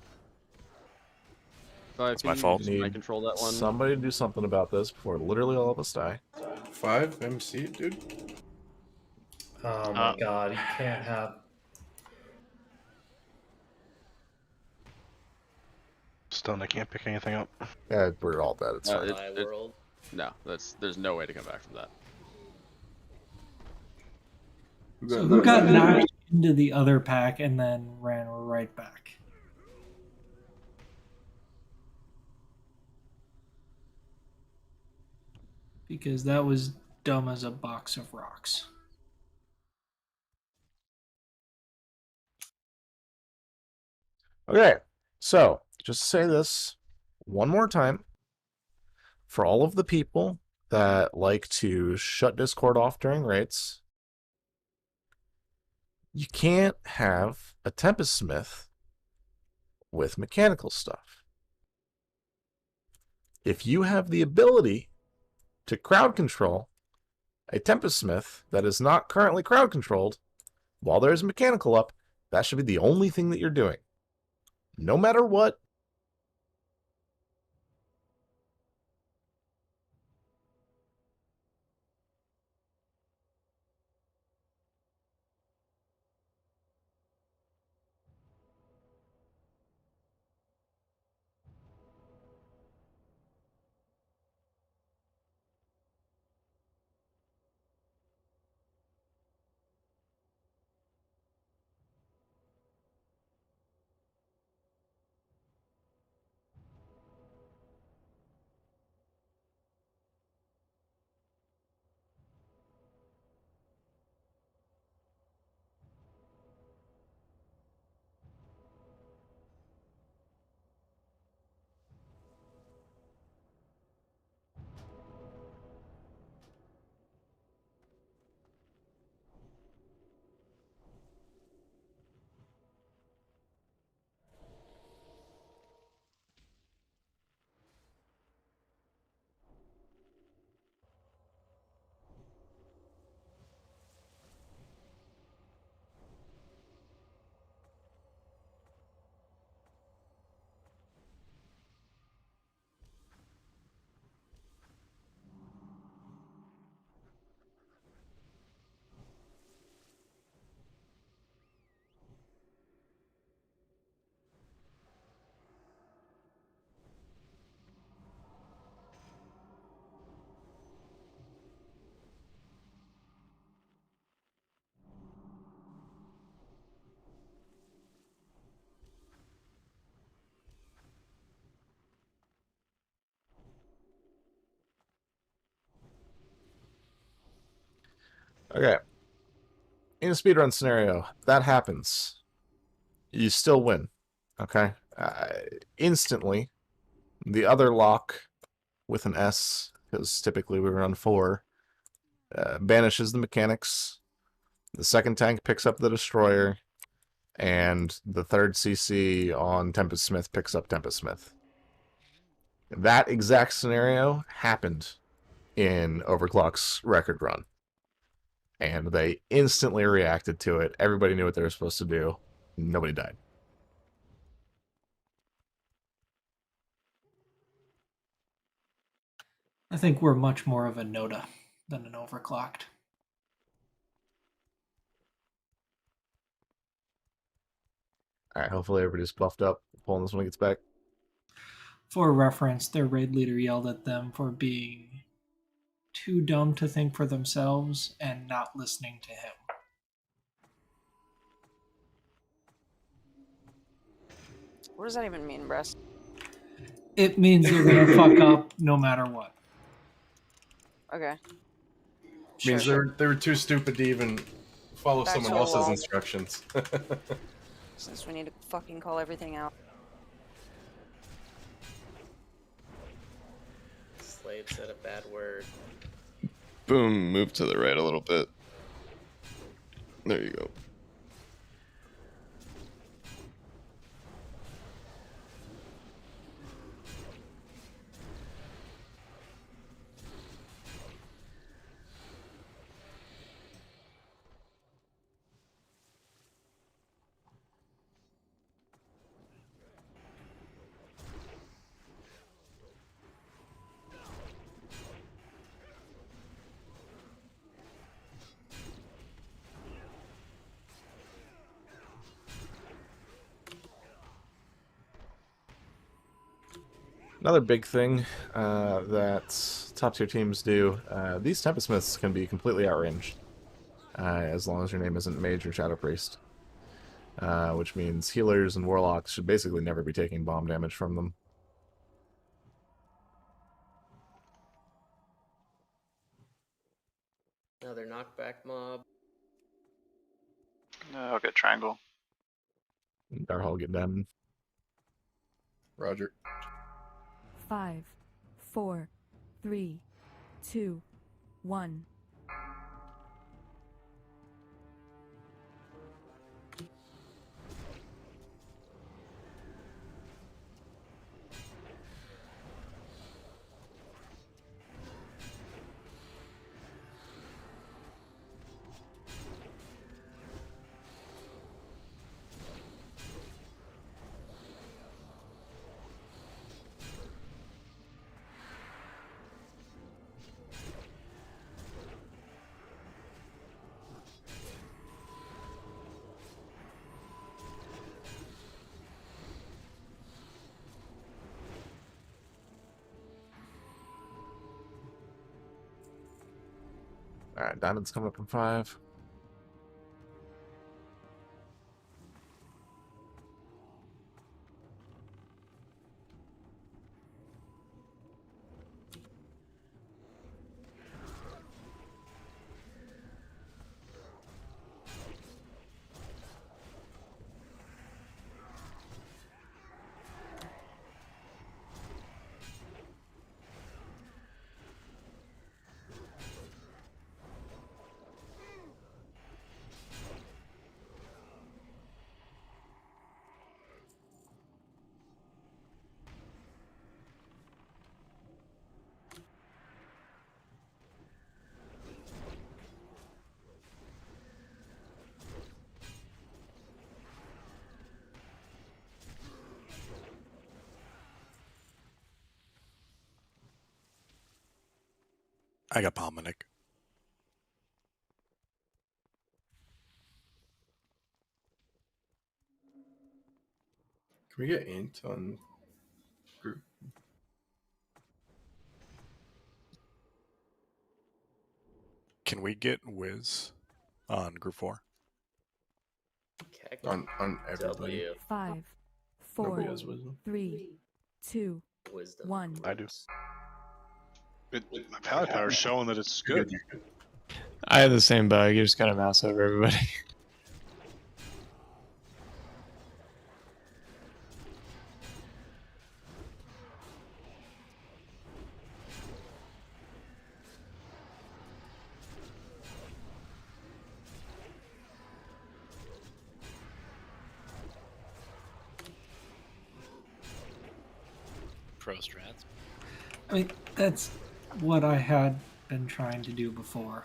It's my fault. I control that one. Somebody do something about this before literally all of us die. 5 MC, dude. Oh my god, you can't have. Stone, I can't pick anything up. Yeah, we're all dead. It's fine. No, there's no way to come back from that. So who got knocked into the other pack and then ran right back? Because that was dumb as a box of rocks. Okay, so just to say this one more time. For all of the people that like to shut Discord off during raids, you can't have a Tempest Smith with mechanical stuff. If you have the ability to crowd control a Tempest Smith that is not currently crowd controlled while there's mechanical up, that should be the only thing that you're doing. No matter what. Okay. In a speedrun scenario, that happens. You still win. Okay? Instantly, the other lock with an S, because typically we run 4, banishes the mechanics. The second tank picks up the destroyer, and the third CC on Tempest Smith picks up Tempest Smith. That exact scenario happened in Overclock's record run. And they instantly reacted to it. Everybody knew what they were supposed to do. Nobody died. I think we're much more of a Noda than an overclocked. Alright, hopefully everybody's buffed up. Pulling this when he gets back. For reference, their raid leader yelled at them for being too dumb to think for themselves and not listening to him. What does that even mean, Bress? It means you're gonna fuck up no matter what. Okay. Means they were too stupid to even follow That's someone so else's long. instructions. Since we need to fucking call everything out. Slade said a bad word. Boom, move to the right a little bit. There you go. Another big thing that top-tier teams do, these Tempest Smiths can be completely outranged, as long as your name isn't Mage or Shadow Priest. Which means healers and warlocks should basically never be taking bomb damage from them. Another knockback mob. I'll get triangle. Darhall get them. Roger. 5, 4, 3, 2, 1. Alright, Diamond's coming up in 5. I got Pominic. Can we get int on group? Can we get Wiz on group 4? On everybody. 5, Nobody 4, has wisdom. 3, 2, 1. I do. My palette power is showing that it's good. I have the same bug. You just gotta mouse over everybody. Pro strats. I mean, that's what I had been trying to do before.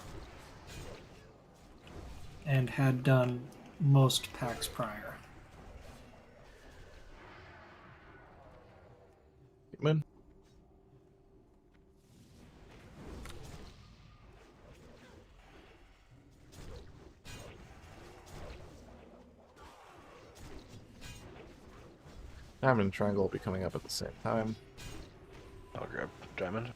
And had done most packs prior. Moon. Diamond and Triangle will be coming up at the same time. I'll grab Diamond.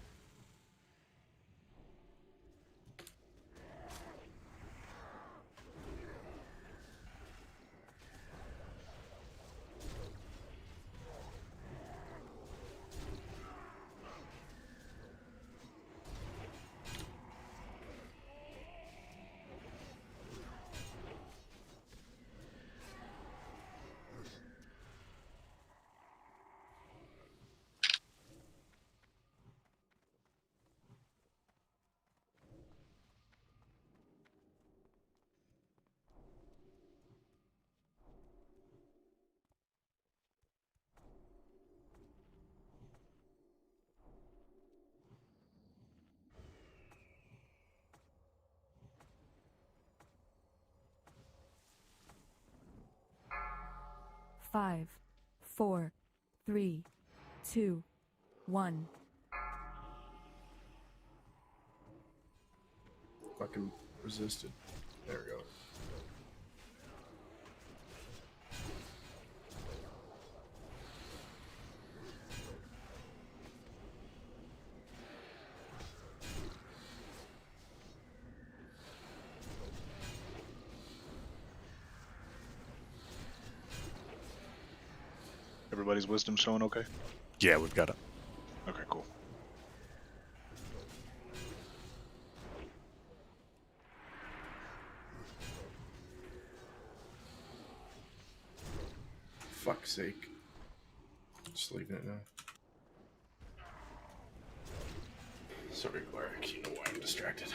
5, 4, 3, 2, 1. Fucking resisted. There we go. Everybody's wisdom showing okay? Yeah, we've got it. Okay, cool. Fuck's sake. Just leaving it now. Sorry, Glaric. You know why I'm distracted.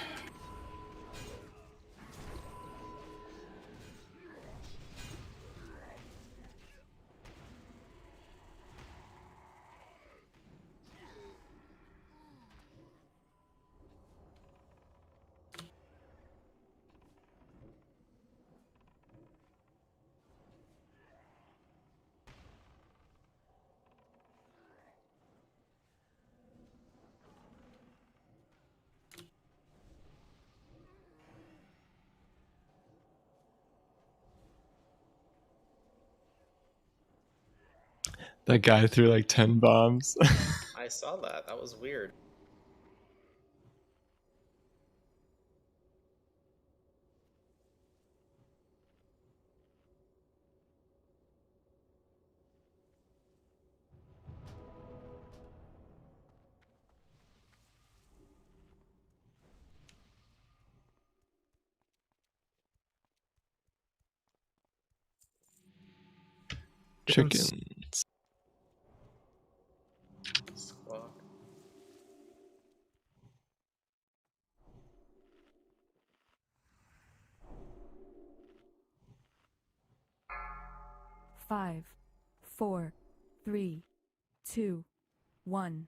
That guy threw like 10 bombs. I saw that. That was weird. Chickens. Squawk. Five, 4, 3, 2, 1.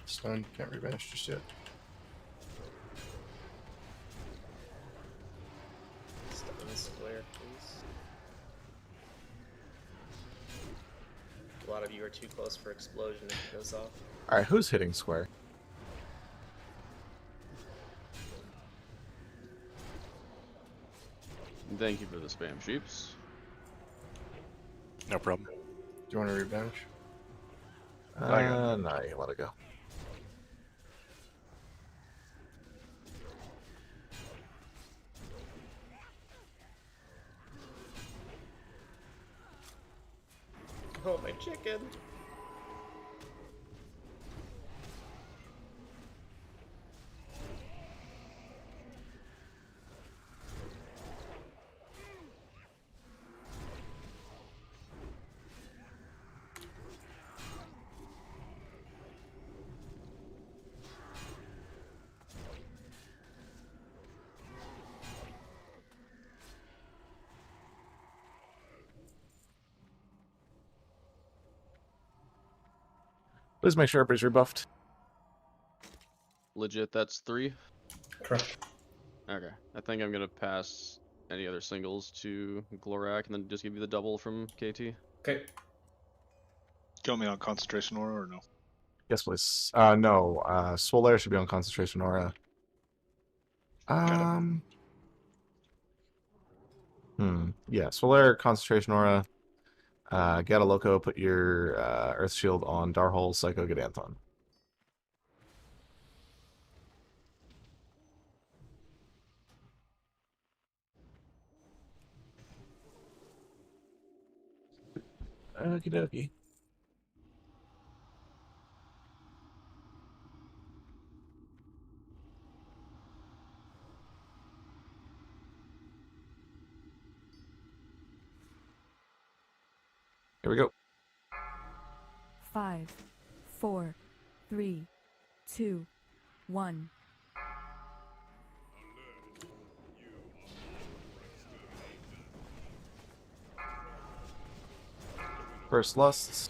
Stun. Can't revanish just yet. Step in the square, please. A lot of you are too close for explosion if it goes off. Alright, who's hitting square? Thank you for the spam, sheeps. No problem. Do you want to revenge? No, you let it go. Oh, my chicken! Please make sure everybody's rebuffed. Legit, that's 3. Correct. Okay, I think I'm gonna pass any other singles to Glorak and then just give you the double from KT. Okay. Kill me on concentration aura or no? Yes, please. No. Swolair should be on concentration aura. Yeah, Swolair, concentration aura. Get a loco, put your Earth Shield on Darhole, Psycho, get Anthon. Okie dokie. Here we go. 5, 4, 3, 2, 1. First lusts.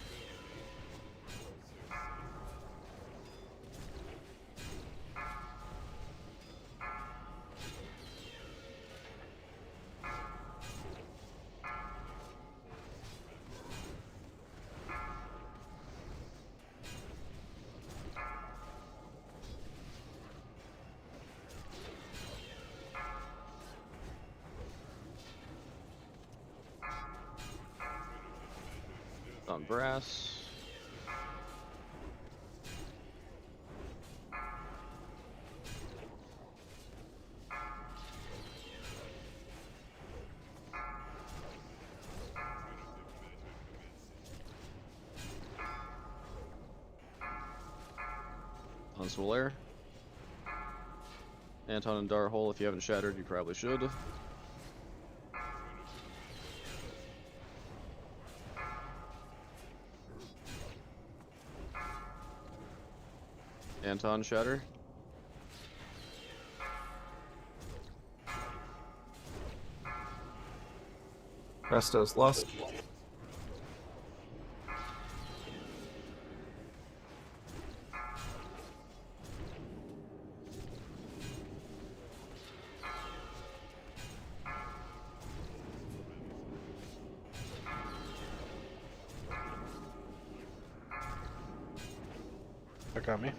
On brass. On Solaire. Anton and Darhole, if you haven't shattered, you probably should. Anton shatter. Resto's Lust. That got me.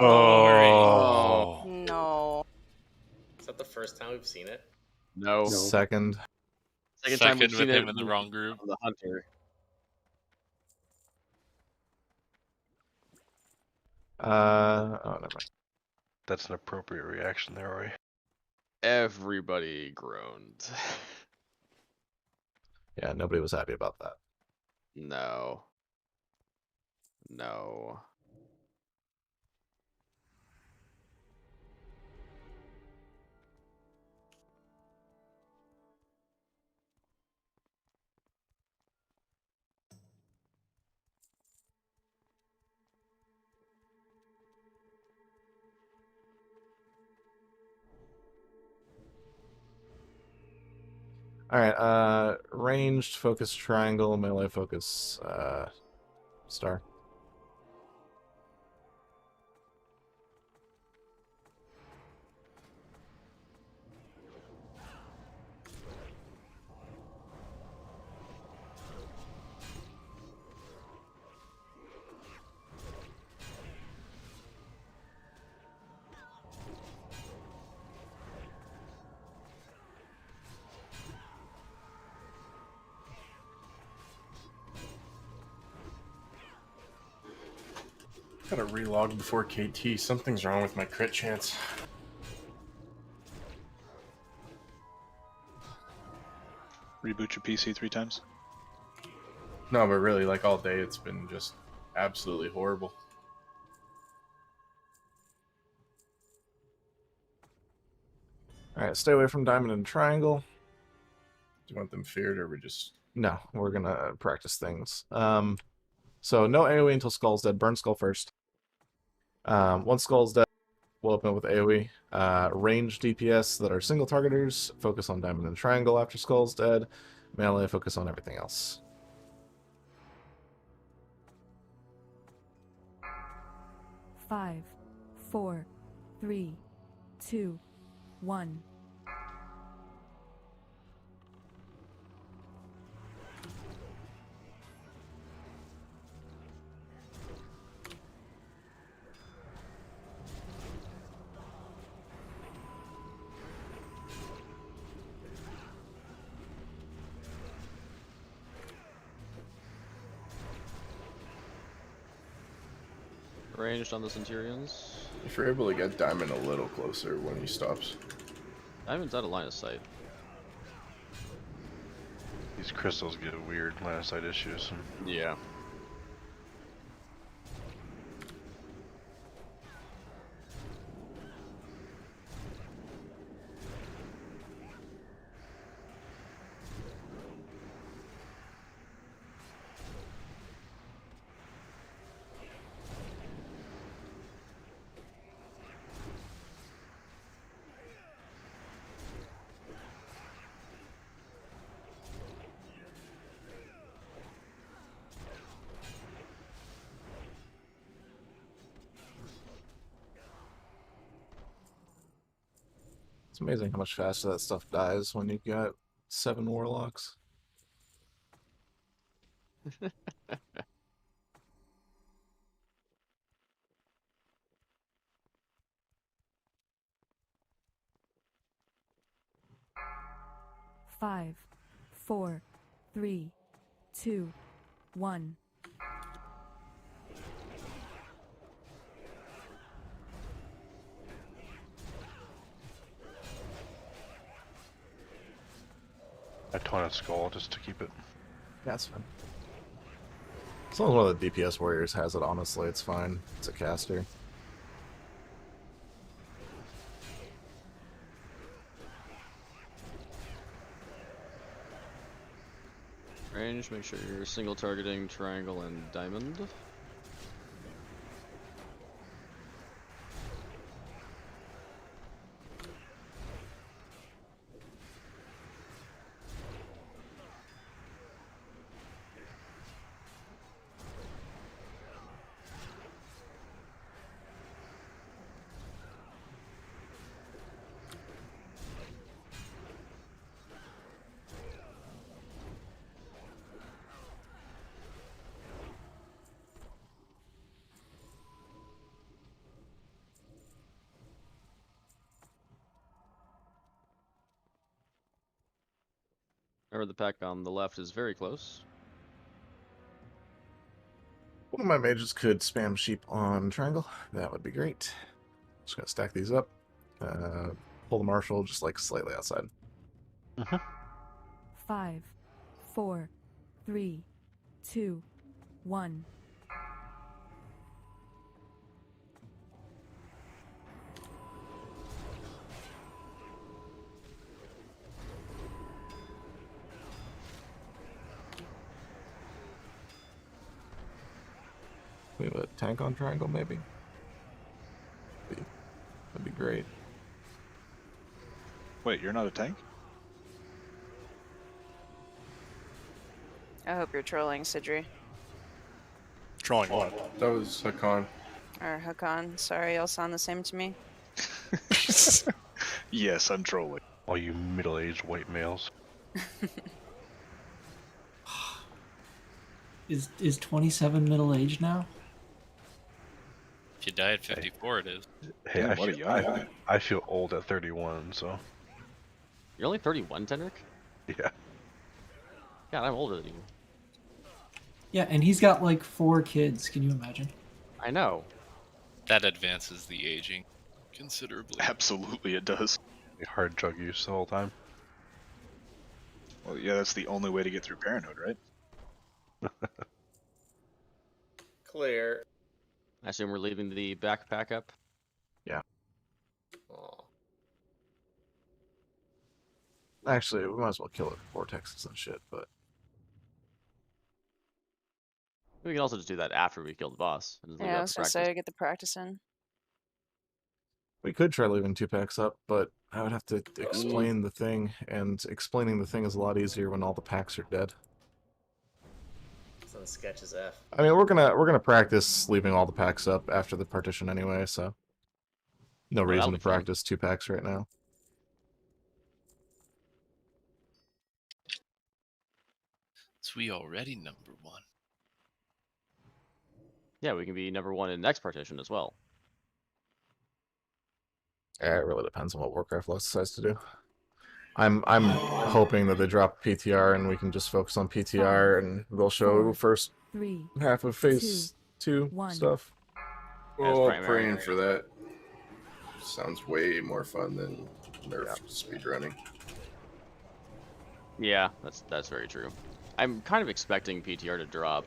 Oh. No. Is that the first time we've seen it? No. Second. Second time we've with seen him it in the wrong group. on the Hunter. Oh, never mind. That's an appropriate reaction there, Rory. Everybody groaned. Yeah, nobody was happy about that. No. No. Alright, ranged, focus triangle, melee focus, star. Gotta relog before KT. Something's wrong with my crit chance. Reboot your PC 3 times. No, but really, like all day, it's been just absolutely horrible. Alright, stay away from diamond and triangle. Do you want them feared, or we just... No, we're gonna practice things. So no AoE until Skull's dead. Burn Skull first. Once Skull's dead, we'll open with AoE. Range DPS that are single targeters, focus on diamond and triangle after Skull's dead. Melee, focus on everything else. Five, 4, 3, 2, 1. Ranged on the Centurions. If you're able to get Diamond a little closer when he stops. Diamond's out of line of sight. These crystals get weird line of sight issues. Yeah. It's amazing how much faster that stuff dies when you've got 7 warlocks. 5, 4, 3, 2, 1. I taunt a skull just to keep it. That's fine. As long as one of the DPS warriors has it, honestly, it's fine. It's a caster. Range, make sure you're single targeting triangle and diamond. Remember, the pack on the left is very close. One of my mages could spam sheep on triangle. That would be great. Just gonna stack these up. Pull the marshal just like slightly outside. 5, 4, 3, 2, 1. We have a tank on triangle, maybe? That'd be great. Wait, you're not a tank? I hope you're trolling, Sidri. Trolling what? That was Hakan. Or Hakan. Sorry, y'all sound the same to me. Yes, I'm trolling. All you middle-aged white males. Is 27 middle aged now? If you die at 54, it is. Hey, Man, what a young. I feel old at 31, so. You're only 31, Tenric? Yeah. God, I'm older than you. Yeah, and he's got like 4 kids. Can you imagine? I know. That advances the aging considerably. Absolutely, it does. Hard drug use the whole time. Well, yeah, that's the only way to get through parenthood, right? Clear. I assume we're leaving the backpack up. Yeah. Aw. Actually, we might as well kill it for vortexes and shit, but We can also just do that after we kill the boss. And leave it Yeah, I up was to gonna practice. say, get the practice in. we could try leaving 2 packs up, but I would have to explain the thing, and explaining the thing is a lot easier when all the packs are dead. Some sketch as F. I mean, we're gonna practice leaving all the packs up after the partition anyway, so no Well, reason that'll to be fun. practice 2 packs right now. So we already number 1. Yeah, we can be number 1 in next partition as well. Yeah, it really depends on what Warcraft Lux decides to do. I'm hoping that they drop PTR and we can just focus on PTR and they'll show 4, first 3, half of phase 2 1. stuff. Oh, primary. praying for that. Sounds way more fun than Nerf speedrunning. Yeah, that's very true. I'm kind of expecting PTR to drop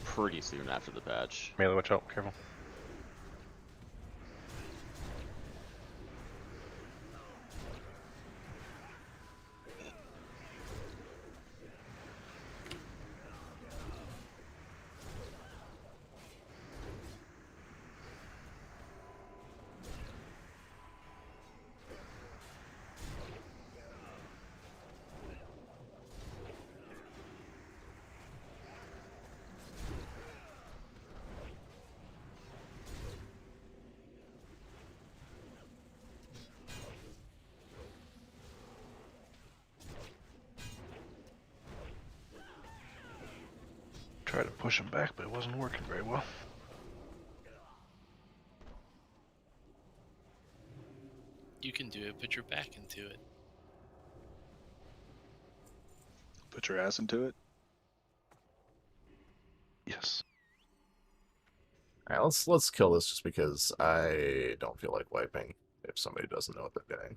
pretty soon after the patch. Melee, watch out, careful. Tried to push him back, but it wasn't working very well. You can do it. Put your back into it. Put your ass into it? Yes. All right, let's kill this just because I don't feel like wiping if somebody doesn't know what they're getting.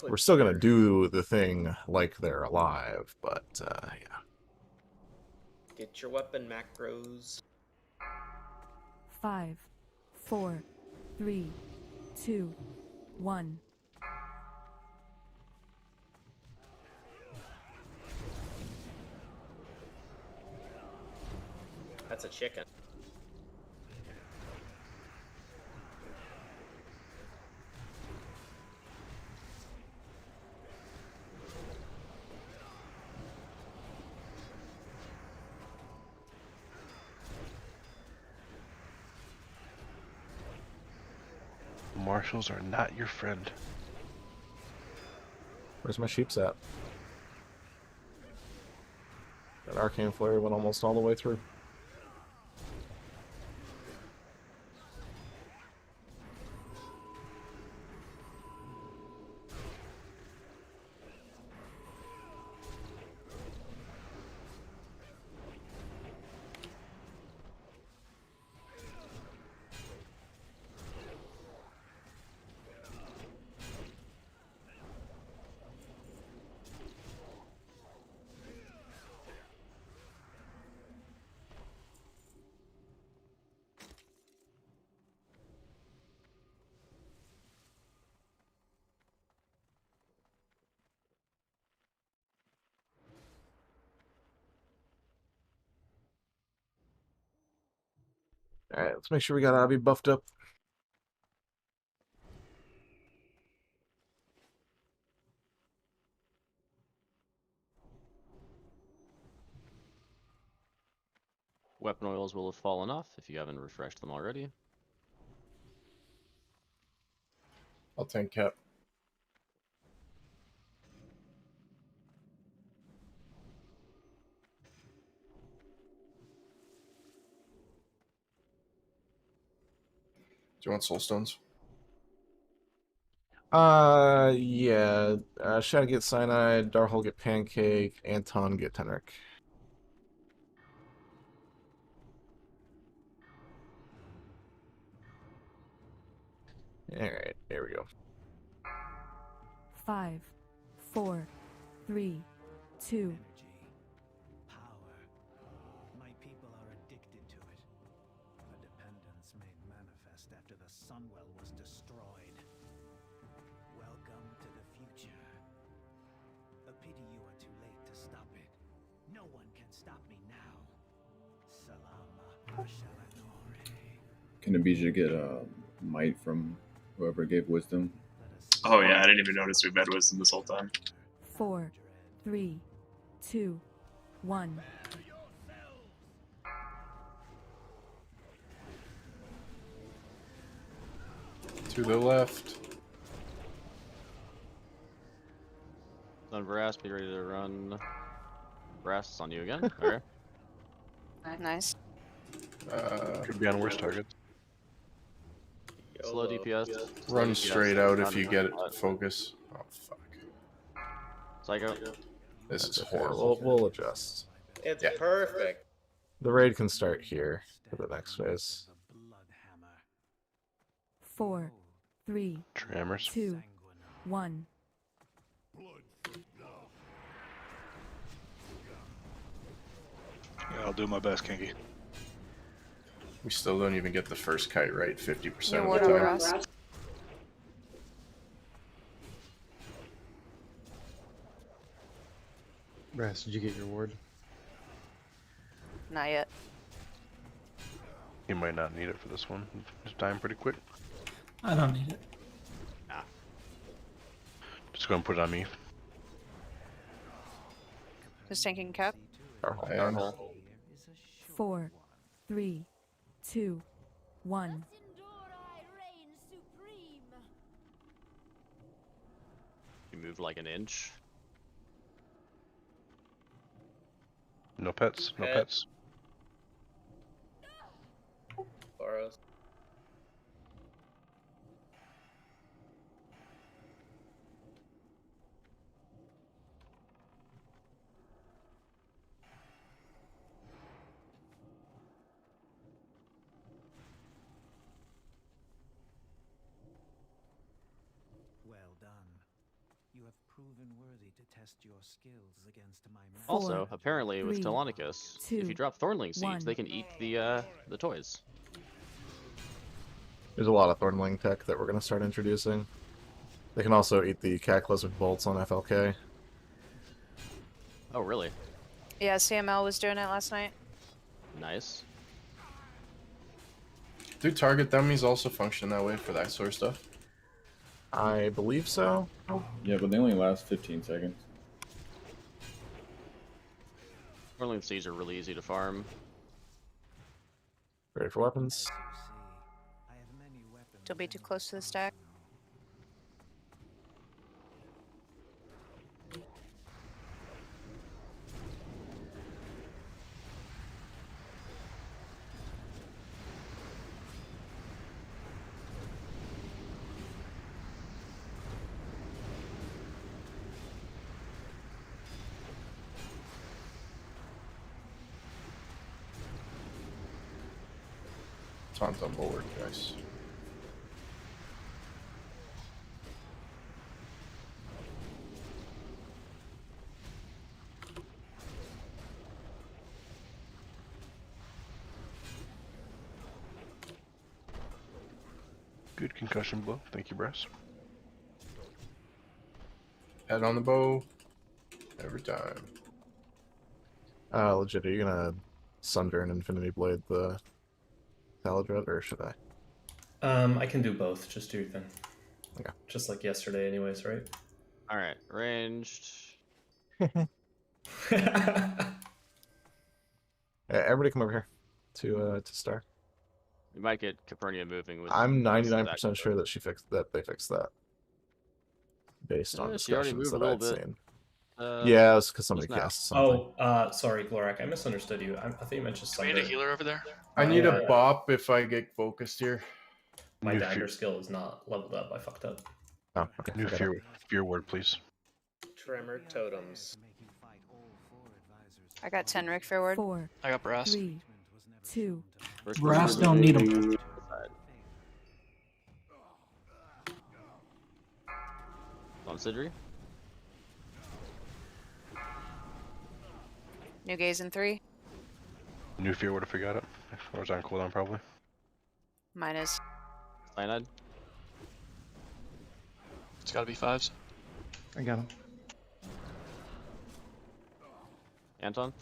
We're still gonna do the thing like they're alive, but yeah. Get your weapon macros. 5, 4, 3, 2, 1. That's a chicken. Marshals are not your friend. Where's my sheeps at? That arcane flare went almost all the way through. Alright, let's make sure we got Abby buffed up. Weapon oils will have fallen off if you haven't refreshed them already. I'll tank cap. Do you want soul stones? Yeah. Shadow get Cyanide, Darhole get Pancake, Anton get Tenric. Alright, there we go. 5, 4, 3, 2. My people are addicted to it. A dependence made manifest after the Sunwell was destroyed. Welcome to the future. A pity you are too late to stop it. No one can stop me now. Salama Shalanore. Can Abijah get might from whoever gave wisdom? Oh yeah, I didn't even notice we had wisdom this whole time. 4, 3, 2, 1. To the left. Done Brass, be ready to run. Brass is on you again. Alright. Nice. Could be on worse targets. Slow DPS. Slow Run DPS. straight out if Run, you run, get it. run. Focus. Oh fuck. Psycho. This That's is okay. horrible. We'll adjust. It's perfect. The raid can start here. for the next phase. 4, 3, Trammers. 2, 1. Yeah, I'll do my best, Kinky. We still don't even get the first kite right 50% Your of ward the on time. Ross. Brass, did you get your ward? Not yet. You might not need it for this one. It's dying pretty quick. I don't need it. Just go and put it on me. Who's tanking cap? I am. 4, 3, 2, 1. You move like an inch. No pets. No Pet. pets. Boros. Well done. You have proven worthy to test your skills against my Also, apparently with 3, Telonicus, if 2, you drop Thornling seeds, 1. they can eat the toys. There's a lot of Thornling tech that we're going to start introducing. They can also eat the Cataclysmic Bolts on FLK. Oh, really? Yeah, CML was doing it last night. Nice. Do target dummies also function that way for that sort of stuff? I believe so. Yeah, but they only last 15 seconds. Thornling seeds are really easy to farm. Ready for weapons? Don't be too close to the stack. Taunt on board, guys. Good concussion blow. Thank you, Brass. Head on the bow. Every time. Legit, are you gonna Sunder and Infinity Blade the Saladred, or should I? I can do both. Just do your thing. Okay. Just like yesterday, anyways, right? All right, ranged. Everybody come over here to Star. We might get Capernia moving with. I'm 99% sure that they fixed that. Based on She already discussions moved a that little I'd bit. seen. Yeah, it's because somebody just now. cast something. Oh, sorry, Glorak. I misunderstood you. I thought you meant just Do we need a Sunder. healer over there? I need a bop if I get focused here. My New dagger fear- skill is not leveled up. I fucked up. Oh, okay. New I got it. fear word, please. Tremor totems. I got 10 Rick forward. 4, I got brass. 3, 2, Brass don't need them. On Sidri. New gaze in 3. New fear word if we got it. Or it's on cooldown probably. Mine is. Cyanide. It's gotta be fives. I got him. Anton.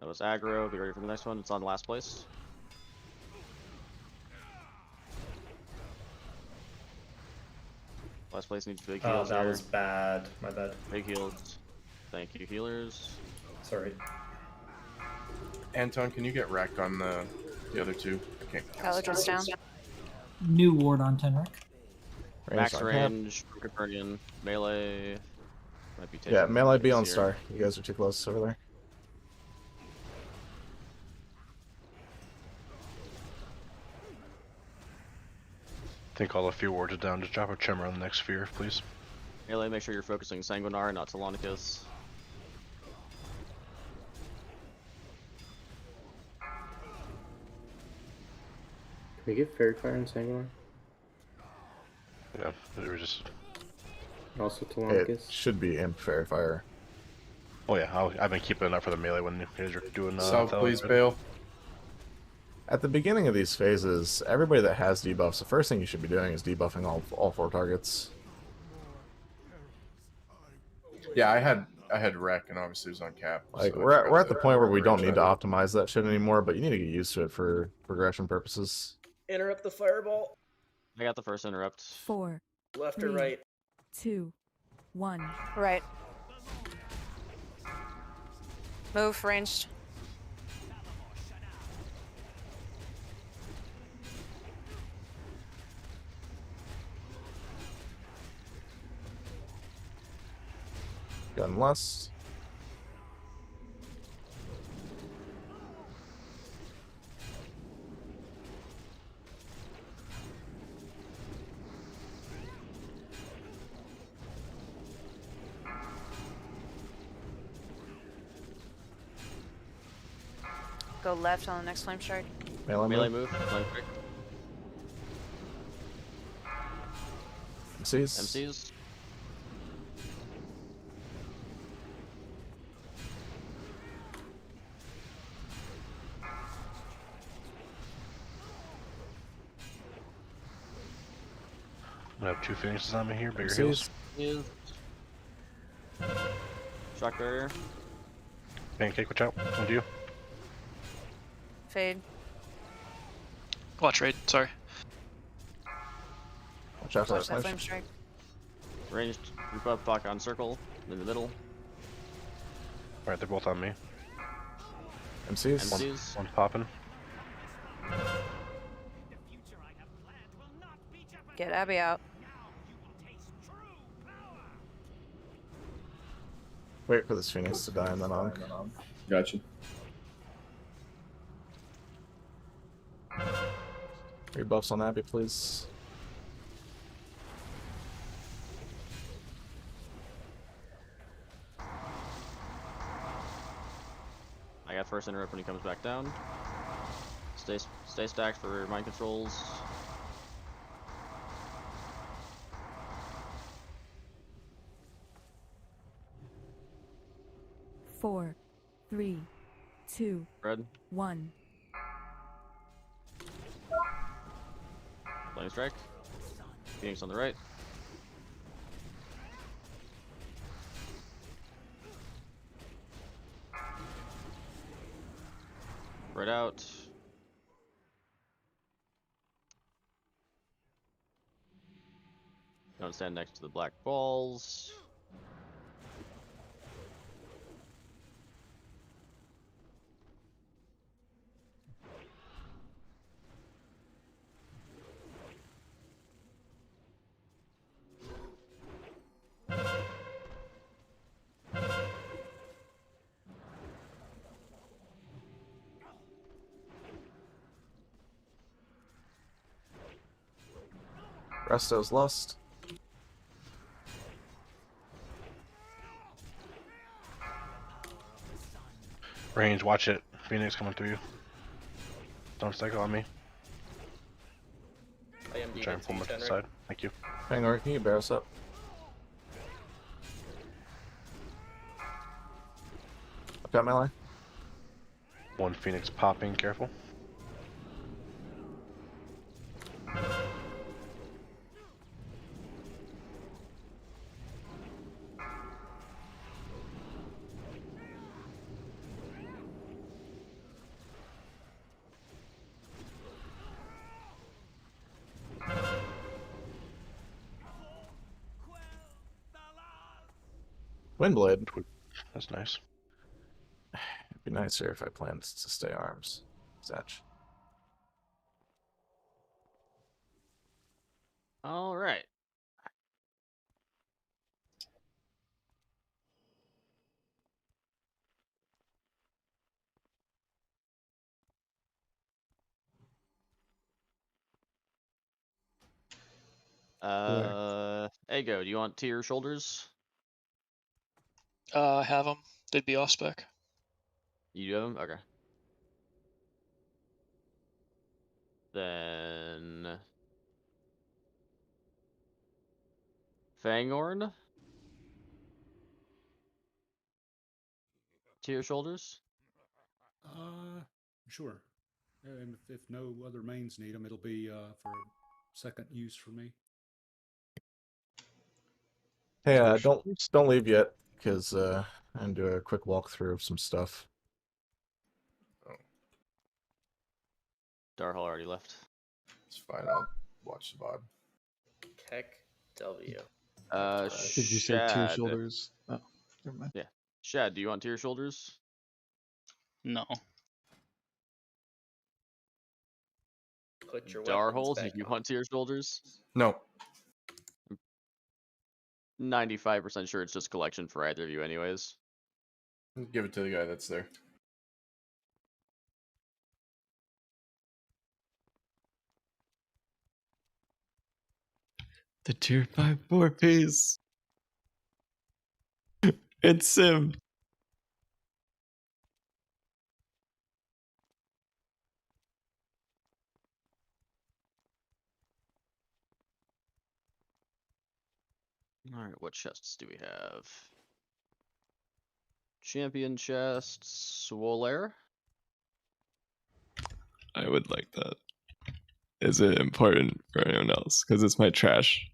That was aggro. Be ready for the next one. It's on last place. Last place needs big Oh, heals. that here. was bad. My bad. Big heals. Thank you, healers. Sorry. Anton, can you get wrecked on the other two? Okay. Eldritch down. New ward on Tenric. Max on range, Capernian, melee. Might be taking Yeah, melee be on here. Star. You guys are too close over there. I think all the fear wards are down. Just drop a tremor on the next fear, please. Melee, make sure you're focusing Sanguinar, not Telonicus. Can you get Fairy Fire and Sanguine? Yeah, they were just. Also It Telemachus? should be Imp Fairy Fire. Oh yeah, I've been keeping it up for the melee when you guys are doing. South, Tele please already. bail. At the beginning of these phases, everybody that has debuffs, the first thing you should be doing is debuffing all 4 targets. Yeah, I had wreck and obviously it was on cap. Like so I we're forgot at the to point where we don't range need to that. optimize that shit anymore, but you need to get used to it for progression purposes. Interrupt the fireball. I got the first interrupt. 4, Left or 3, right? 2, 1. Right. Move, ranged. Gunlust. Go left on the next flame strike. Melee move. Flame strike. MCs. MCs. I have 2 finishes on me here. Bigger MCs. heals. Shock barrier. Pancake, watch out. And you. Fade. Watch raid, sorry. Watch out for Watch that that flash. flame strike. Ranged. Group up. Block on circle. In the middle. Alright, they're both on me. MCs. MCs. One's popping. Get Abby out. Wait for this Phoenix to die and then on. Gotcha. Rebuffs on Abby, please. I got first interrupt when he comes back down. Stay stacked for mind controls. Four, 3, 2, Red. 1. Flame strike. Phoenix on the right. Right out. Don't stand next to the black balls. Resto's Lust. Range, watch it. Phoenix coming through you. Don't cycle on me. I am Try and pull him to the side. Thank you. Hang on, can you bear us up? I've got melee. One Phoenix popping, careful. Windblade. That's nice. It'd be nicer if I planned to stay arms. Zatch. All right. Ego, do you want tier shoulders? I have them. They'd be off spec. You do have them? Okay. Then Fangorn? To your shoulders? Sure. And if no other mains need them, it'll be for second use for me. Hey, don't leave yet, because I'm gonna do a quick walkthrough of some stuff. Darhal already left. It's fine. I'll watch the VOD. Tech W. Did you say to your Shad. shoulders? Oh, never mind. Yeah. Shad, do you want to your shoulders? No. Put your weapons Darhol, do back you on. want to your shoulders? No. 95% sure it's just collection for either of you anyways. Give it to the guy that's there. The tier 5 4-piece. It's Sim. Alright, what chests do we have? Champion chest, Swolair. I would like that. Is it important for anyone else? Because it's my trash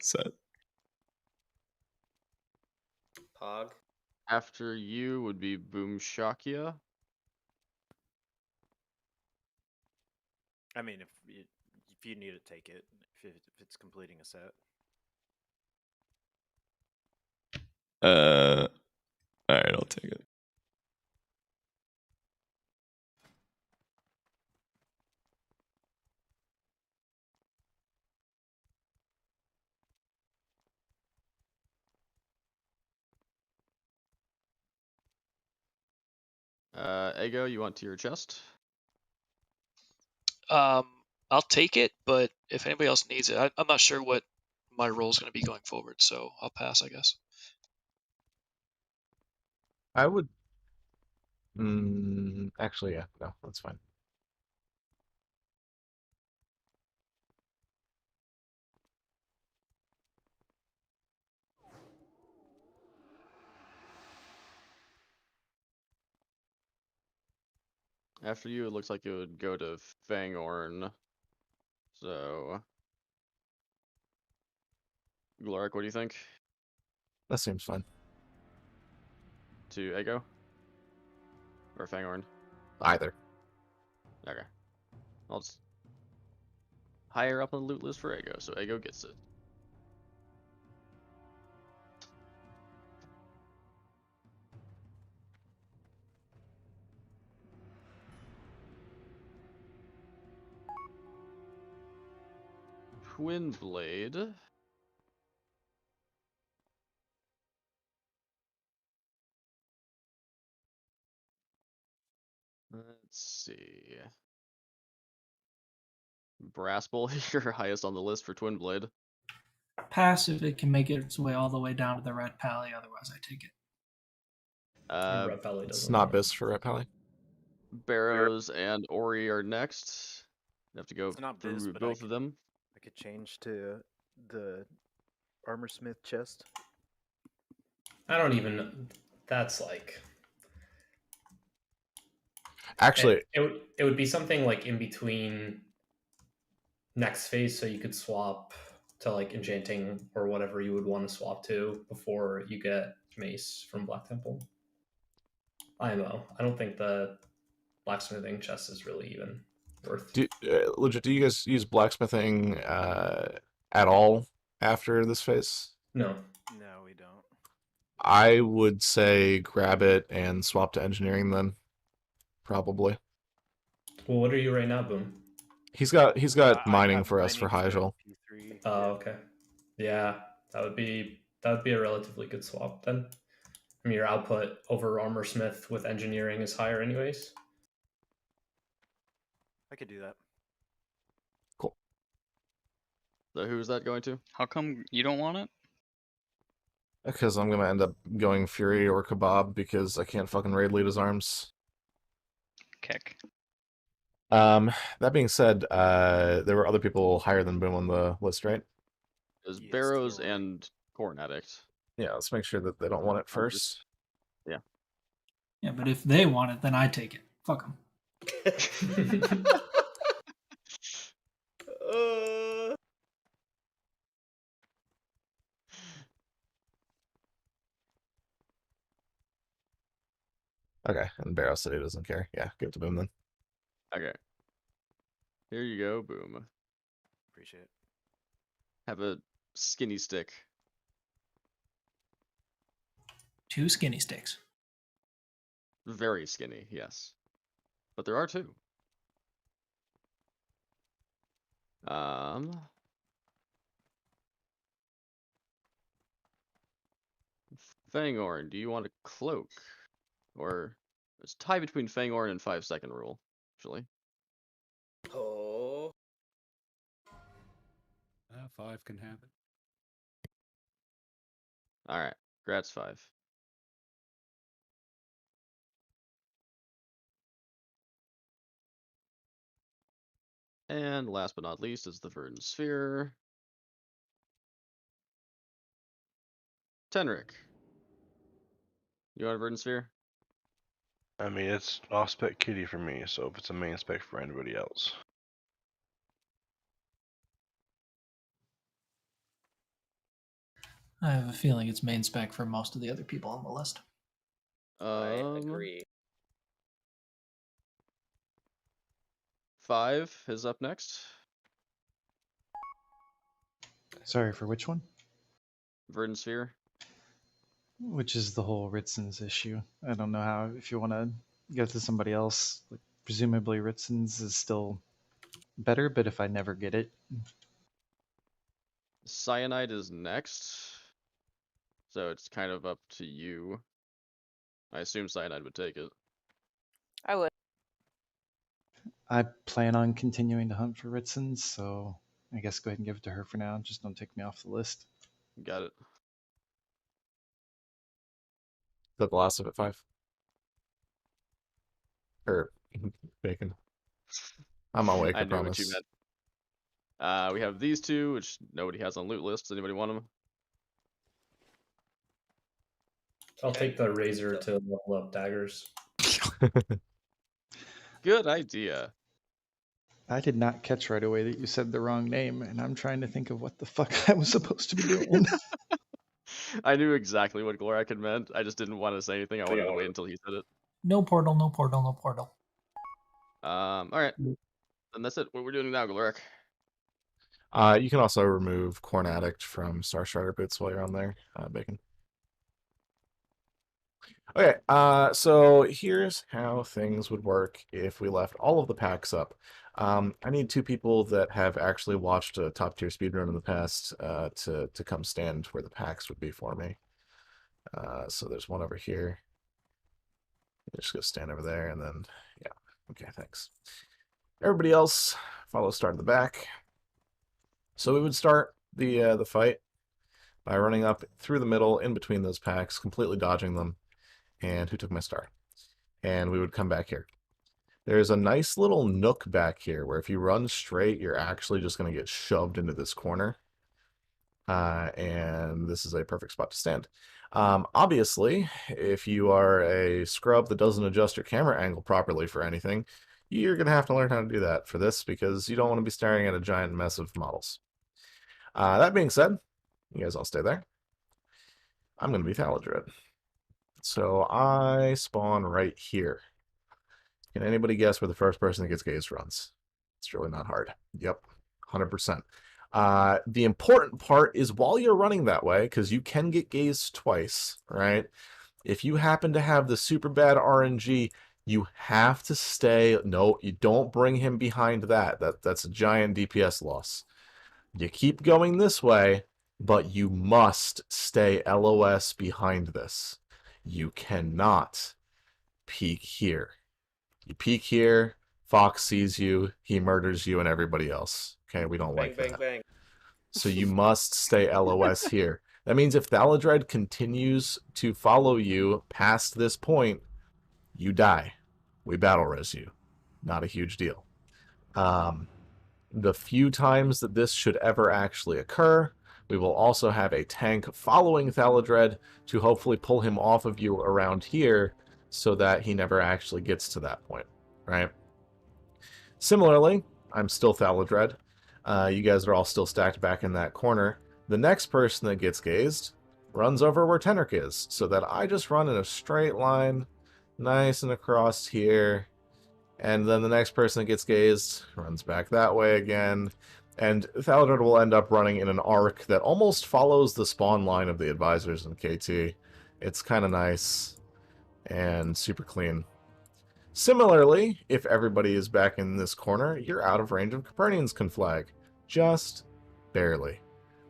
set. Pog. After you would be Boom Shakia. I mean, if you need it, take it. If it's completing a set. Alright, I'll take it. Ego, you want to your chest? I'll take it, but if anybody else needs it, I'm not sure what my role is going to be going forward, so I'll pass, I guess. I would. Actually, yeah, no, that's fine. After you, it looks like it would go to Fangorn. So, Gloric, what do you think? That seems fine. To Ego? Or Fangorn? Either. Okay. I'll just higher up on the loot list for Ego, so Ego gets it. Twin Blade. Let's see. Brass Bowl, you're highest on the list for Twin Blade. Pass if it can make its way all the way down to the Red Pally, otherwise I take it. Red Pally It's doesn't not work. best for Red Pally. Barrows and Ori are next. You have to go It's not through biz, but both of them. I could change to the armor smith chest. I don't even. That's like. Actually, it would be something like in between next phase, so you could swap to like enchanting or whatever you would want to swap to before you get mace from Black Temple. IMO. I don't think the blacksmithing chest is really even worth. Legit, do you guys use blacksmithing at all after this phase? No. No, we don't. I would say grab it and swap to engineering then. Probably. Well, what are you right now, Boom? He's got mining for us for Hyjal. Oh, okay. Yeah, that would be a relatively good swap then. I mean, your output over armor smith with engineering is higher anyways. I could do that. Cool. So who's that going to? How come you don't want it? Because I'm gonna end up going Fury or Kebab because I can't fucking raid Lita's arms. Kick. That being said, there were other people higher than Boom on the list, right? There's Barrows and Corn Addict. Yeah, let's make sure that they don't want it first. Yeah. Yeah, but if they want it, then I take it. Fuck them. Okay, and Barrow said he doesn't care. Yeah, give it to Boom then. Okay. Here you go, Boom. Appreciate it. Have a skinny stick. 2 skinny sticks. Very skinny, yes. But there are 2. Fangorn, do you want a cloak? Or it's tie between Fangorn and 5-second rule, actually. Oh. 5 can have it. Alright, Gratz 5. And last but not least is the Verdant Sphere. Tenric. You want a Verdant Sphere? I mean, it's off spec kitty for me, so if it's a main spec for anybody else. I have a feeling it's main spec for most of the other people on the list. I agree. 5 is up next. Sorry, for which one? Verdant Sphere. Which is the whole Ritzen's issue. I don't know how, if you want to go to somebody else, like, presumably Ritzen's is still better, but if I never get it. Cyanide is next. So it's kind of up to you. I assume Cyanide would take it. I would. I plan on continuing to hunt for Ritzen's, so I guess go ahead and give it to her for now. Just don't take me off the list. Got it. The last of it 5. Or Bacon. I'm awake, I knew what promise. you meant. We have these 2, which nobody has on loot lists. Anybody want them? I'll take the razor to level up daggers. Good idea. I did not catch right away that you said the wrong name, and I'm trying to think of what the fuck I was supposed to be doing. I knew exactly what Glorak had meant. I just didn't want to say anything. I wanted to wait until he said it. No portal, no portal, no portal. Alright. And that's it. What we're doing now, Glorak. You can also remove Corn Addict from Star Strider boots while you're on there, Bacon. Okay, so here's how things would work if we left all of the packs up. I need 2 people that have actually watched a top tier speedrun in the past to come stand where the packs would be for me. So there's one over here. Just go stand over there, and then yeah, okay, thanks. Everybody else, follow start in the back. So we would start the fight by running up through the middle, in between those packs, completely dodging them. And who took my star? And we would come back here. There's a nice little nook back here where if you run straight, you're actually just going to get shoved into this corner. And this is a perfect spot to stand. Obviously, if you are a scrub that doesn't adjust your camera angle properly for anything, you're going to have to learn how to do that for this because you don't want to be staring at a giant mess of models. That being said, you guys all stay there. I'm going to be Thaladred. So I spawn right here. Can anybody guess where the first person that gets gazed runs? It's really not hard. Yep, 100%. The important part is while you're running that way, because you can get gazed twice, right? If you happen to have the super bad RNG, you have to stay. No, you don't bring him behind that. That's a giant DPS loss. You keep going this way, but you must stay LOS behind this. You cannot peek here. You peek here, Fox sees you, he murders you and everybody else. Okay, we don't like that. Bang. So you must stay LOS here. That means if Thaladred continues to follow you past this point, you die. We battle res you. Not a huge deal. The few times that this should ever actually occur We will also have a tank following Thaladred to hopefully pull him off of you around here so that he never actually gets to that point, right? Similarly, I'm still Thaladred. You guys are all still stacked back in that corner. The next person that gets gazed runs over where Tenric is, so that I just run in a straight line, nice and across here, and then the next person that gets gazed runs back that way again, and Thaladred will end up running in an arc that almost follows the spawn line of the advisors in KT. It's kind of nice and super clean. Similarly, if everybody is back in this corner, you're out of range of Copernian's conflag. Just barely.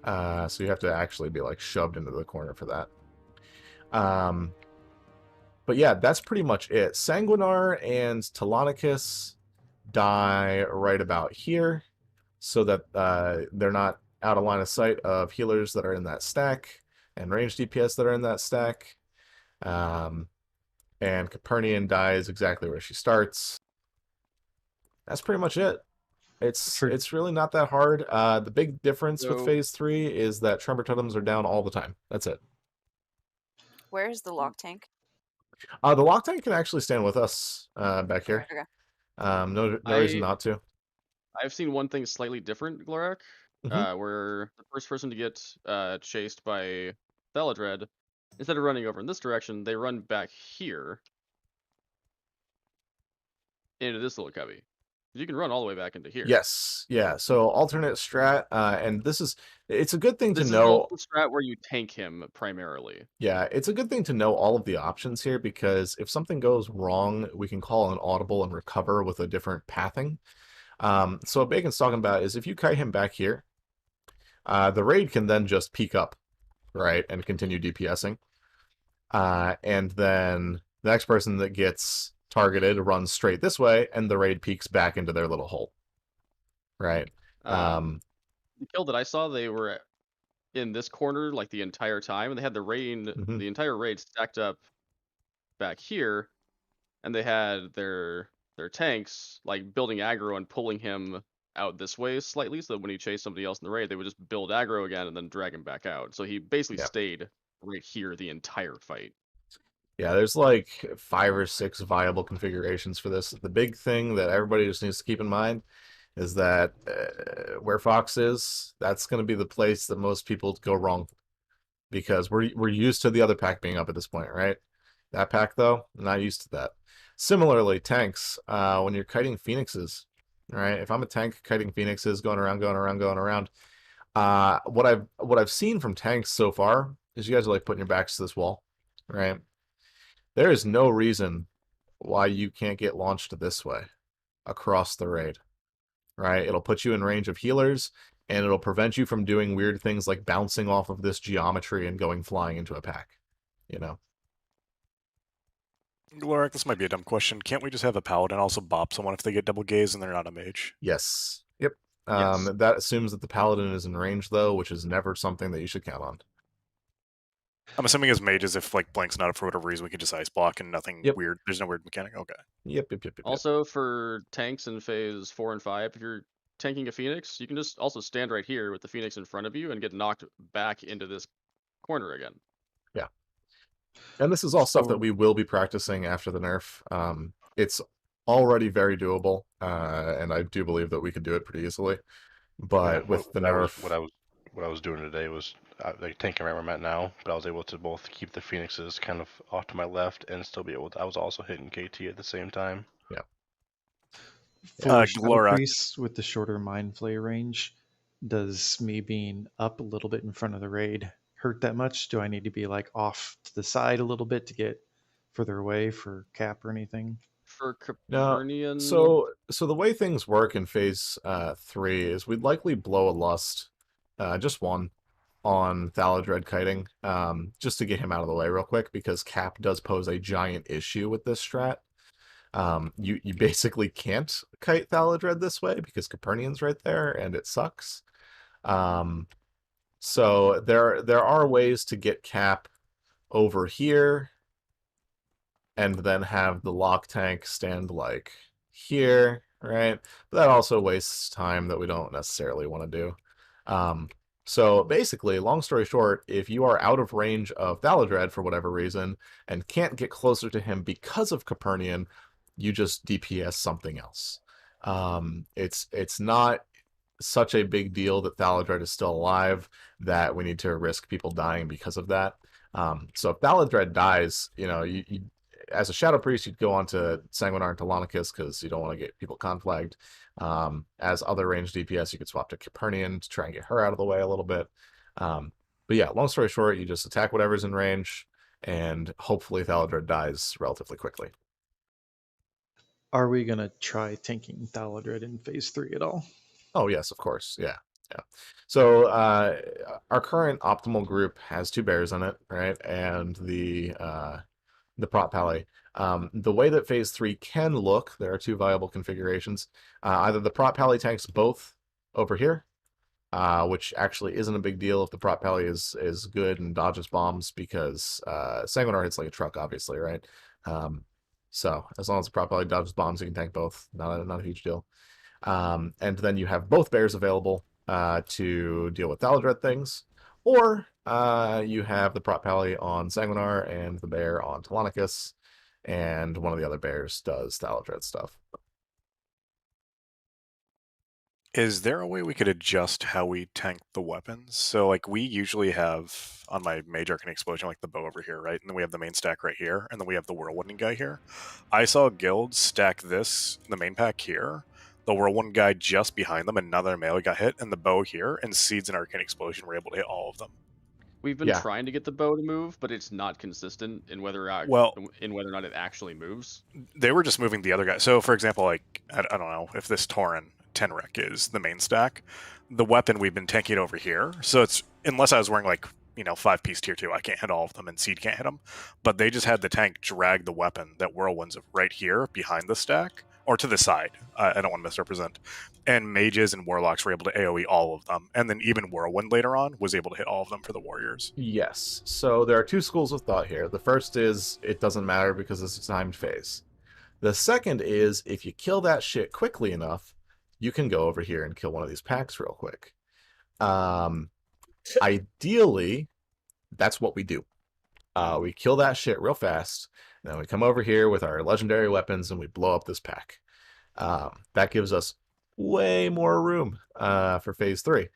So you have to actually be like shoved into the corner for that. But yeah, that's pretty much it. Sanguinar and Telonicus die right about here, so that they're not out of line of sight of healers that are in that stack, and ranged DPS that are in that stack. And Copernian dies exactly where she starts. That's pretty much it. It's really not that hard. The big difference with Phase 3 is that Tremor Totems are down all the time. That's it. Where's the lock tank? The lock tank can actually stand with us back here. Okay. No reason not to. I've seen one thing slightly different, Glorak, where the first person to get chased by Thaladred, instead of running over in this direction, they run back here into this little cubby. You can run all the way back into here. Yes, yeah. So alternate strat, and it's a good thing This to is know. the strat where you tank him primarily. Yeah, it's a good thing to know all of the options here, because if something goes wrong, we can call an audible and recover with a different pathing. So what Bacon's talking about is if you kite him back here, the raid can then just peek up, right, and continue DPSing. And then the next person that gets targeted runs straight this way, and the raid peeks back into their little hole. Right. The kill that I saw, they were in this corner like the entire time, and they had the entire raid stacked up back here, and they had their tanks like building aggro and pulling him out this way slightly, so that when he chased somebody else in the raid, they would just build aggro again and then drag him back out. So he basically stayed right here the entire fight. Yeah, there's like 5 or 6 viable configurations for this. The big thing that everybody just needs to keep in mind is that where Fox is, that's going to be the place that most people go wrong, because we're used to the other pack being up at this point, right? That pack, though, not used to that. Similarly, tanks, when you're kiting phoenixes, right? If I'm a tank kiting phoenixes, going around, what I've seen from tanks so far is you guys are like putting your backs to this wall, right? There is no reason why you can't get launched this way across the raid, right? It'll put you in range of healers, and it'll prevent you from doing weird things like bouncing off of this geometry and going flying into a pack, you know? Glorak, this might be a dumb question. Can't we just have a paladin also bop someone if they get double gaze and they're not a mage? Yes. Yep. That assumes that the paladin is in range, though, which is never something that you should count on. I'm assuming as mages, if like blank's not up for whatever reason, we can just ice block and nothing weird. There's no weird mechanic. Okay. Yep. Also, for tanks in phase 4 and 5, if you're tanking a phoenix, you can just also stand right here with the phoenix in front of you and get knocked back into this corner again. Yeah. And this is all stuff that we will be practicing after the nerf. It's already very doable, and I do believe that we could do it pretty easily. But with the nerf, what I was doing today was like tanking right where I'm at now, but I was able to both keep the phoenixes kind of off to my left and still be able to. I was also hitting KT at the same time. Yeah. For Shadow Priest with the shorter Mind Flay range, does me being up a little bit in front of the raid hurt that much? Do I need to be like off to the side a little bit to get further away for cap or anything? For Copernian... So the way things work in phase 3 is we'd likely blow a lust, just one, on Thaladred kiting, just to get him out of the way real quick, because cap does pose a giant issue with this strat. You basically can't kite Thaladred this way because Copernian's right there, and it sucks. So there are ways to get cap over here, and then have the lock tank stand like here, right? But that also wastes time that we don't necessarily want to do. So basically, long story short, if you are out of range of Thaladred for whatever reason and can't get closer to him because of Capernian, you just DPS something else. It's not such a big deal that Thaladred is still alive that we need to risk people dying because of that. So if Thaladred dies, you as a Shadow Priest, you'd go on to Sanguinar and Telonicus because you don't want to get people conflagged. As other ranged DPS, you could swap to Capernian to try and get her out of the way a little bit. But yeah, long story short, you just attack whatever's in range, and hopefully Thaladred dies relatively quickly. Are we going to try tanking Thaladred in phase 3 at all? Oh, yes, of course. Yeah. So our current optimal group has 2 bears in it, right? And the prop pally. The way that phase 3 can look, there are 2 viable configurations. Either the prop pally tanks both over here, which actually isn't a big deal if the prop pally is good and dodges bombs, because Sanguinar hits like a truck, obviously, right? So as long as the prop pally dodges bombs, you can tank both. Not a huge deal. And then you have both bears available to deal with Thaladred things, or you have the prop pally on Sanguinar and the bear on Telonicus, and one of the other bears does Thaladred stuff. Is there a way we could adjust how we tank the weapons? So, like, we usually have, on my Mage Arcane Explosion, like the bow over here, right? And then we have the main stack right here, and then we have the Whirlwinding guy here. I saw guilds stack this, the main pack here, the Whirlwind guy just behind them, another melee got hit, and the bow here, and Seeds and Arcane Explosion were able to hit all of them. We've been trying to get the bow to move, but it's not consistent in whether or not it actually moves. They were just moving the other guy. So, for example, like, I don't know, if this Tauren Tenrek is the main stack, the weapon we've been tanking over here. So it's, unless I was wearing like, 5-piece tier 2, I can't hit all of them and Seed can't hit them. But they just had the tank drag the weapon that Whirlwind's right here behind the stack, or to the side. I don't want to misrepresent. And mages and warlocks were able to AoE all of them. And then even Whirlwind later on was able to hit all of them for the warriors. Yes. So there are 2 schools of thought here. The first is it doesn't matter because it's a timed phase. The second is if you kill that shit quickly enough, you can go over here and kill one of these packs real quick. Ideally, that's what we do. We kill that shit real fast, and then we come over here with our legendary weapons and we blow up this pack. That gives us way more room for phase 3.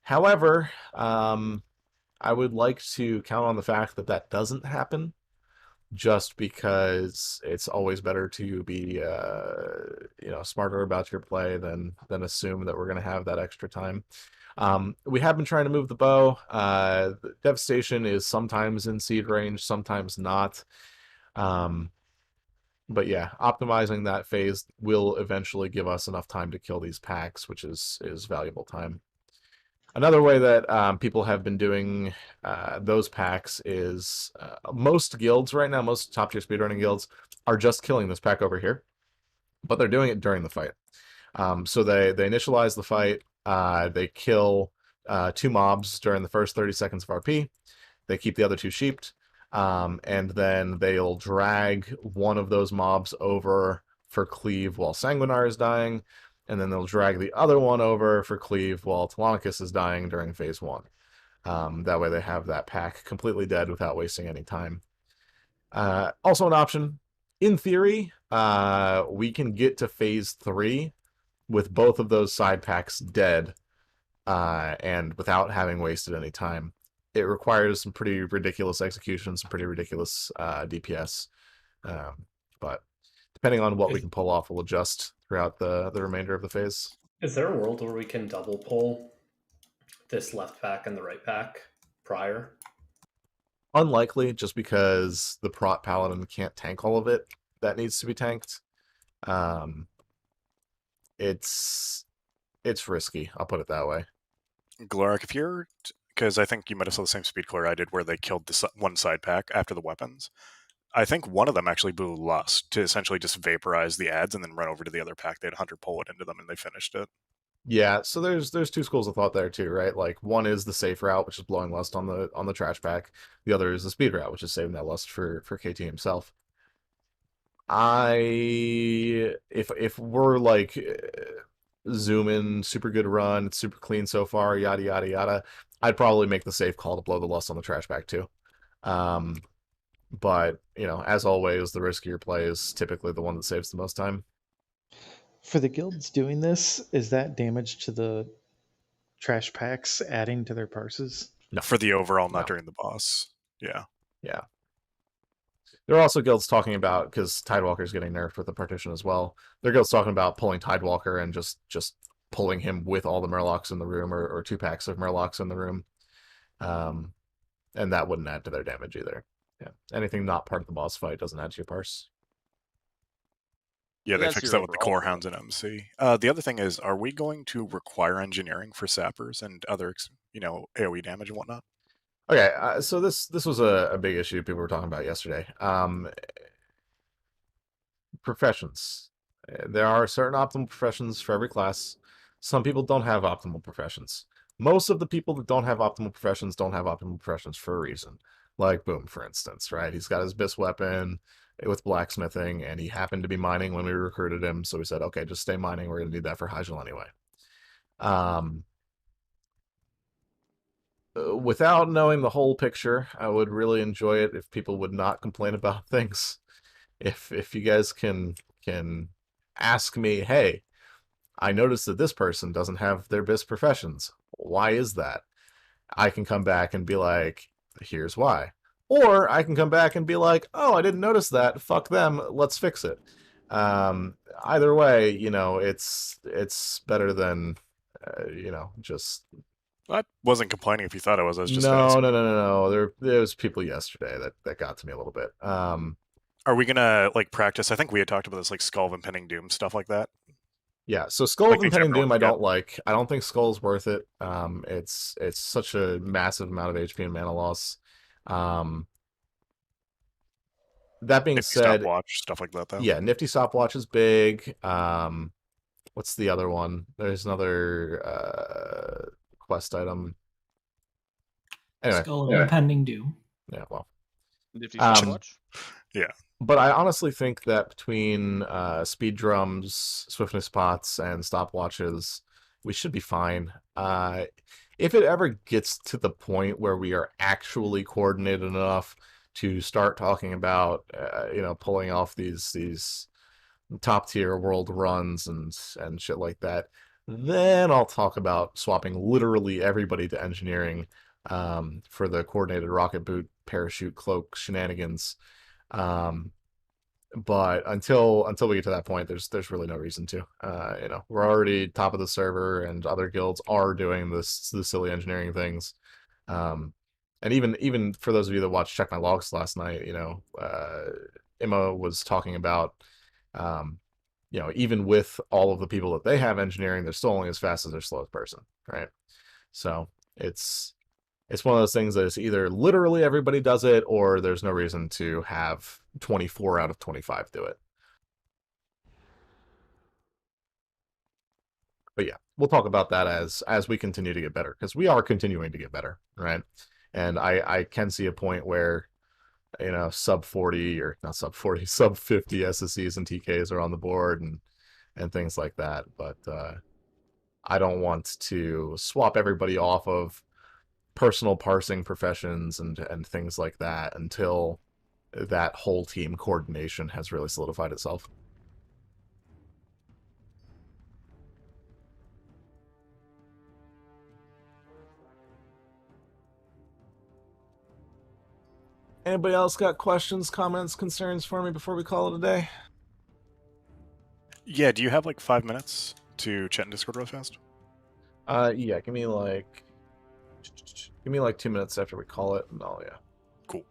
However, I would like to count on the fact that that doesn't happen, just because it's always better to be smarter about your play than assume that we're going to have that extra time. We have been trying to move the bow. The Devastation is sometimes in Seed range, sometimes not. But yeah, optimizing that phase will eventually give us enough time to kill these packs, which is valuable time. Another way that people have been doing those packs is most guilds right now, most top-tier speedrunning guilds, are just killing this pack over here, but they're doing it during the fight. So they initialize the fight, they kill 2 mobs during the first 30 seconds of RP, they keep the other 2 sheeped, and then they'll drag one of those mobs over for cleave while Sanguinar is dying, and then they'll drag the other one over for cleave while Telonicus is dying during phase 1. That way they have that pack completely dead without wasting any time. Also an option, in theory, we can get to phase 3 with both of those side packs dead and without having wasted any time. It requires some pretty ridiculous execution, some pretty ridiculous DPS, but depending on what we can pull off, we'll adjust throughout the remainder of the phase. Is there a world where we can double pull this left pack and the right pack prior? Unlikely, just because the prot paladin can't tank all of it that needs to be tanked. It's risky, I'll put it that way. Glorik, if you're, because I think you might have saw the same speed clear I did where they killed the one side pack after the weapons. I think one of them actually blew Lust to essentially just vaporize the ads and then run over to the other pack. They had Hunter pull it into them and they finished it. Yeah, so there's 2 schools of thought there too, right? Like, one is the safe route, which is blowing Lust on the trash pack. The other is the speed route, which is saving that Lust for KT himself. If we're like zoom in, super good run, it's super clean so far, yada yada yada, I'd probably make the safe call to blow the lust on the trash bag too. But as always, the riskier play is typically the one that saves the most time. For the guilds doing this, is that damage to the trash packs adding to their parses? No. For the overall, not No. during the boss. Yeah. Yeah. There are also guilds talking about, because Tidewalker's getting nerfed with the partition as well, there are guilds talking about pulling Tidewalker and just pulling him with all the Murlocs in the room, or 2 packs of Murlocs in the room. And that wouldn't add to their damage either. Yeah. Anything not part of the boss fight doesn't add to your parse. Yeah, So they that's fixed your that with the overall core plan. hounds and MC. The other thing is, are we going to require engineering for sappers and other, AoE damage and whatnot? Okay, so this was a big issue people were talking about yesterday. Professions. There are certain optimal professions for every class. Some people don't have optimal professions. Most of the people that don't have optimal professions don't have optimal professions for a reason. Like Boom, for instance, right? He's got his BIS weapon with blacksmithing, and he happened to be mining when we recruited him, so we said, okay, just stay mining. We're going to need that for Hyjal anyway. Without knowing the whole picture, I would really enjoy it if people would not complain about things. If you guys can ask me, hey, I noticed that this person doesn't have their BIS professions. Why is that? I can come back and be like, here's why. Or I can come back and be like, oh, I didn't notice that. Fuck them. Let's fix it. Either way, it's better than, just... I wasn't complaining if you thought I was. I was just No. asking. No. There was people yesterday that got to me a little bit. Are we gonna practice? I think we had talked about this, Skull of Impending Doom stuff like that. Yeah, so Skull of Impending Doom I got. don't like. I don't think Skull's worth it. It's such a massive amount of HP and mana loss. That being Nifty said, stopwatch, stuff like that though. Yeah, Nifty Stopwatch is big. What's the other one? There's another quest item. Anyway, Skull of Impending Doom. Yeah, well. Nifty Stopwatch? Yeah. But I honestly think that between speed drums, swiftness pots, and stopwatches, we should be fine. If it ever gets to the point where we are actually coordinated enough to start talking about, pulling off these top tier world runs and shit like that, then I'll talk about swapping literally everybody to engineering for the coordinated rocket boot, parachute, cloak shenanigans. But until we get to that point, there's really no reason to. We're already top of the server, and other guilds are doing the silly engineering things. And even for those of you that watched Check My Logs last night, Emma was talking about, even with all of the people that they have engineering, they're still only as fast as their slowest person, right? So it's one of those things that is either literally everybody does it, or there's no reason to have 24 out of 25 do it. But yeah, we'll talk about that as we continue to get better, because we are continuing to get better, right? And I can see a point where, sub 40, or not sub 40, sub 50 SSCs and TKs are on the board and things like that. But I don't want to swap everybody off of personal parsing professions and things like that until that whole team coordination has really solidified itself. Anybody else got questions, comments, concerns for me before we call it a day? Yeah, do you have 5 minutes to chat in Discord real fast? Yeah, give me 2 minutes after we call it, and yeah. Cool.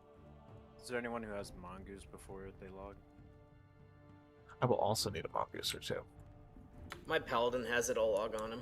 Is there anyone who has mongoose before they log? I will also need a mongoose or two. My paladin has it. I'll log on him.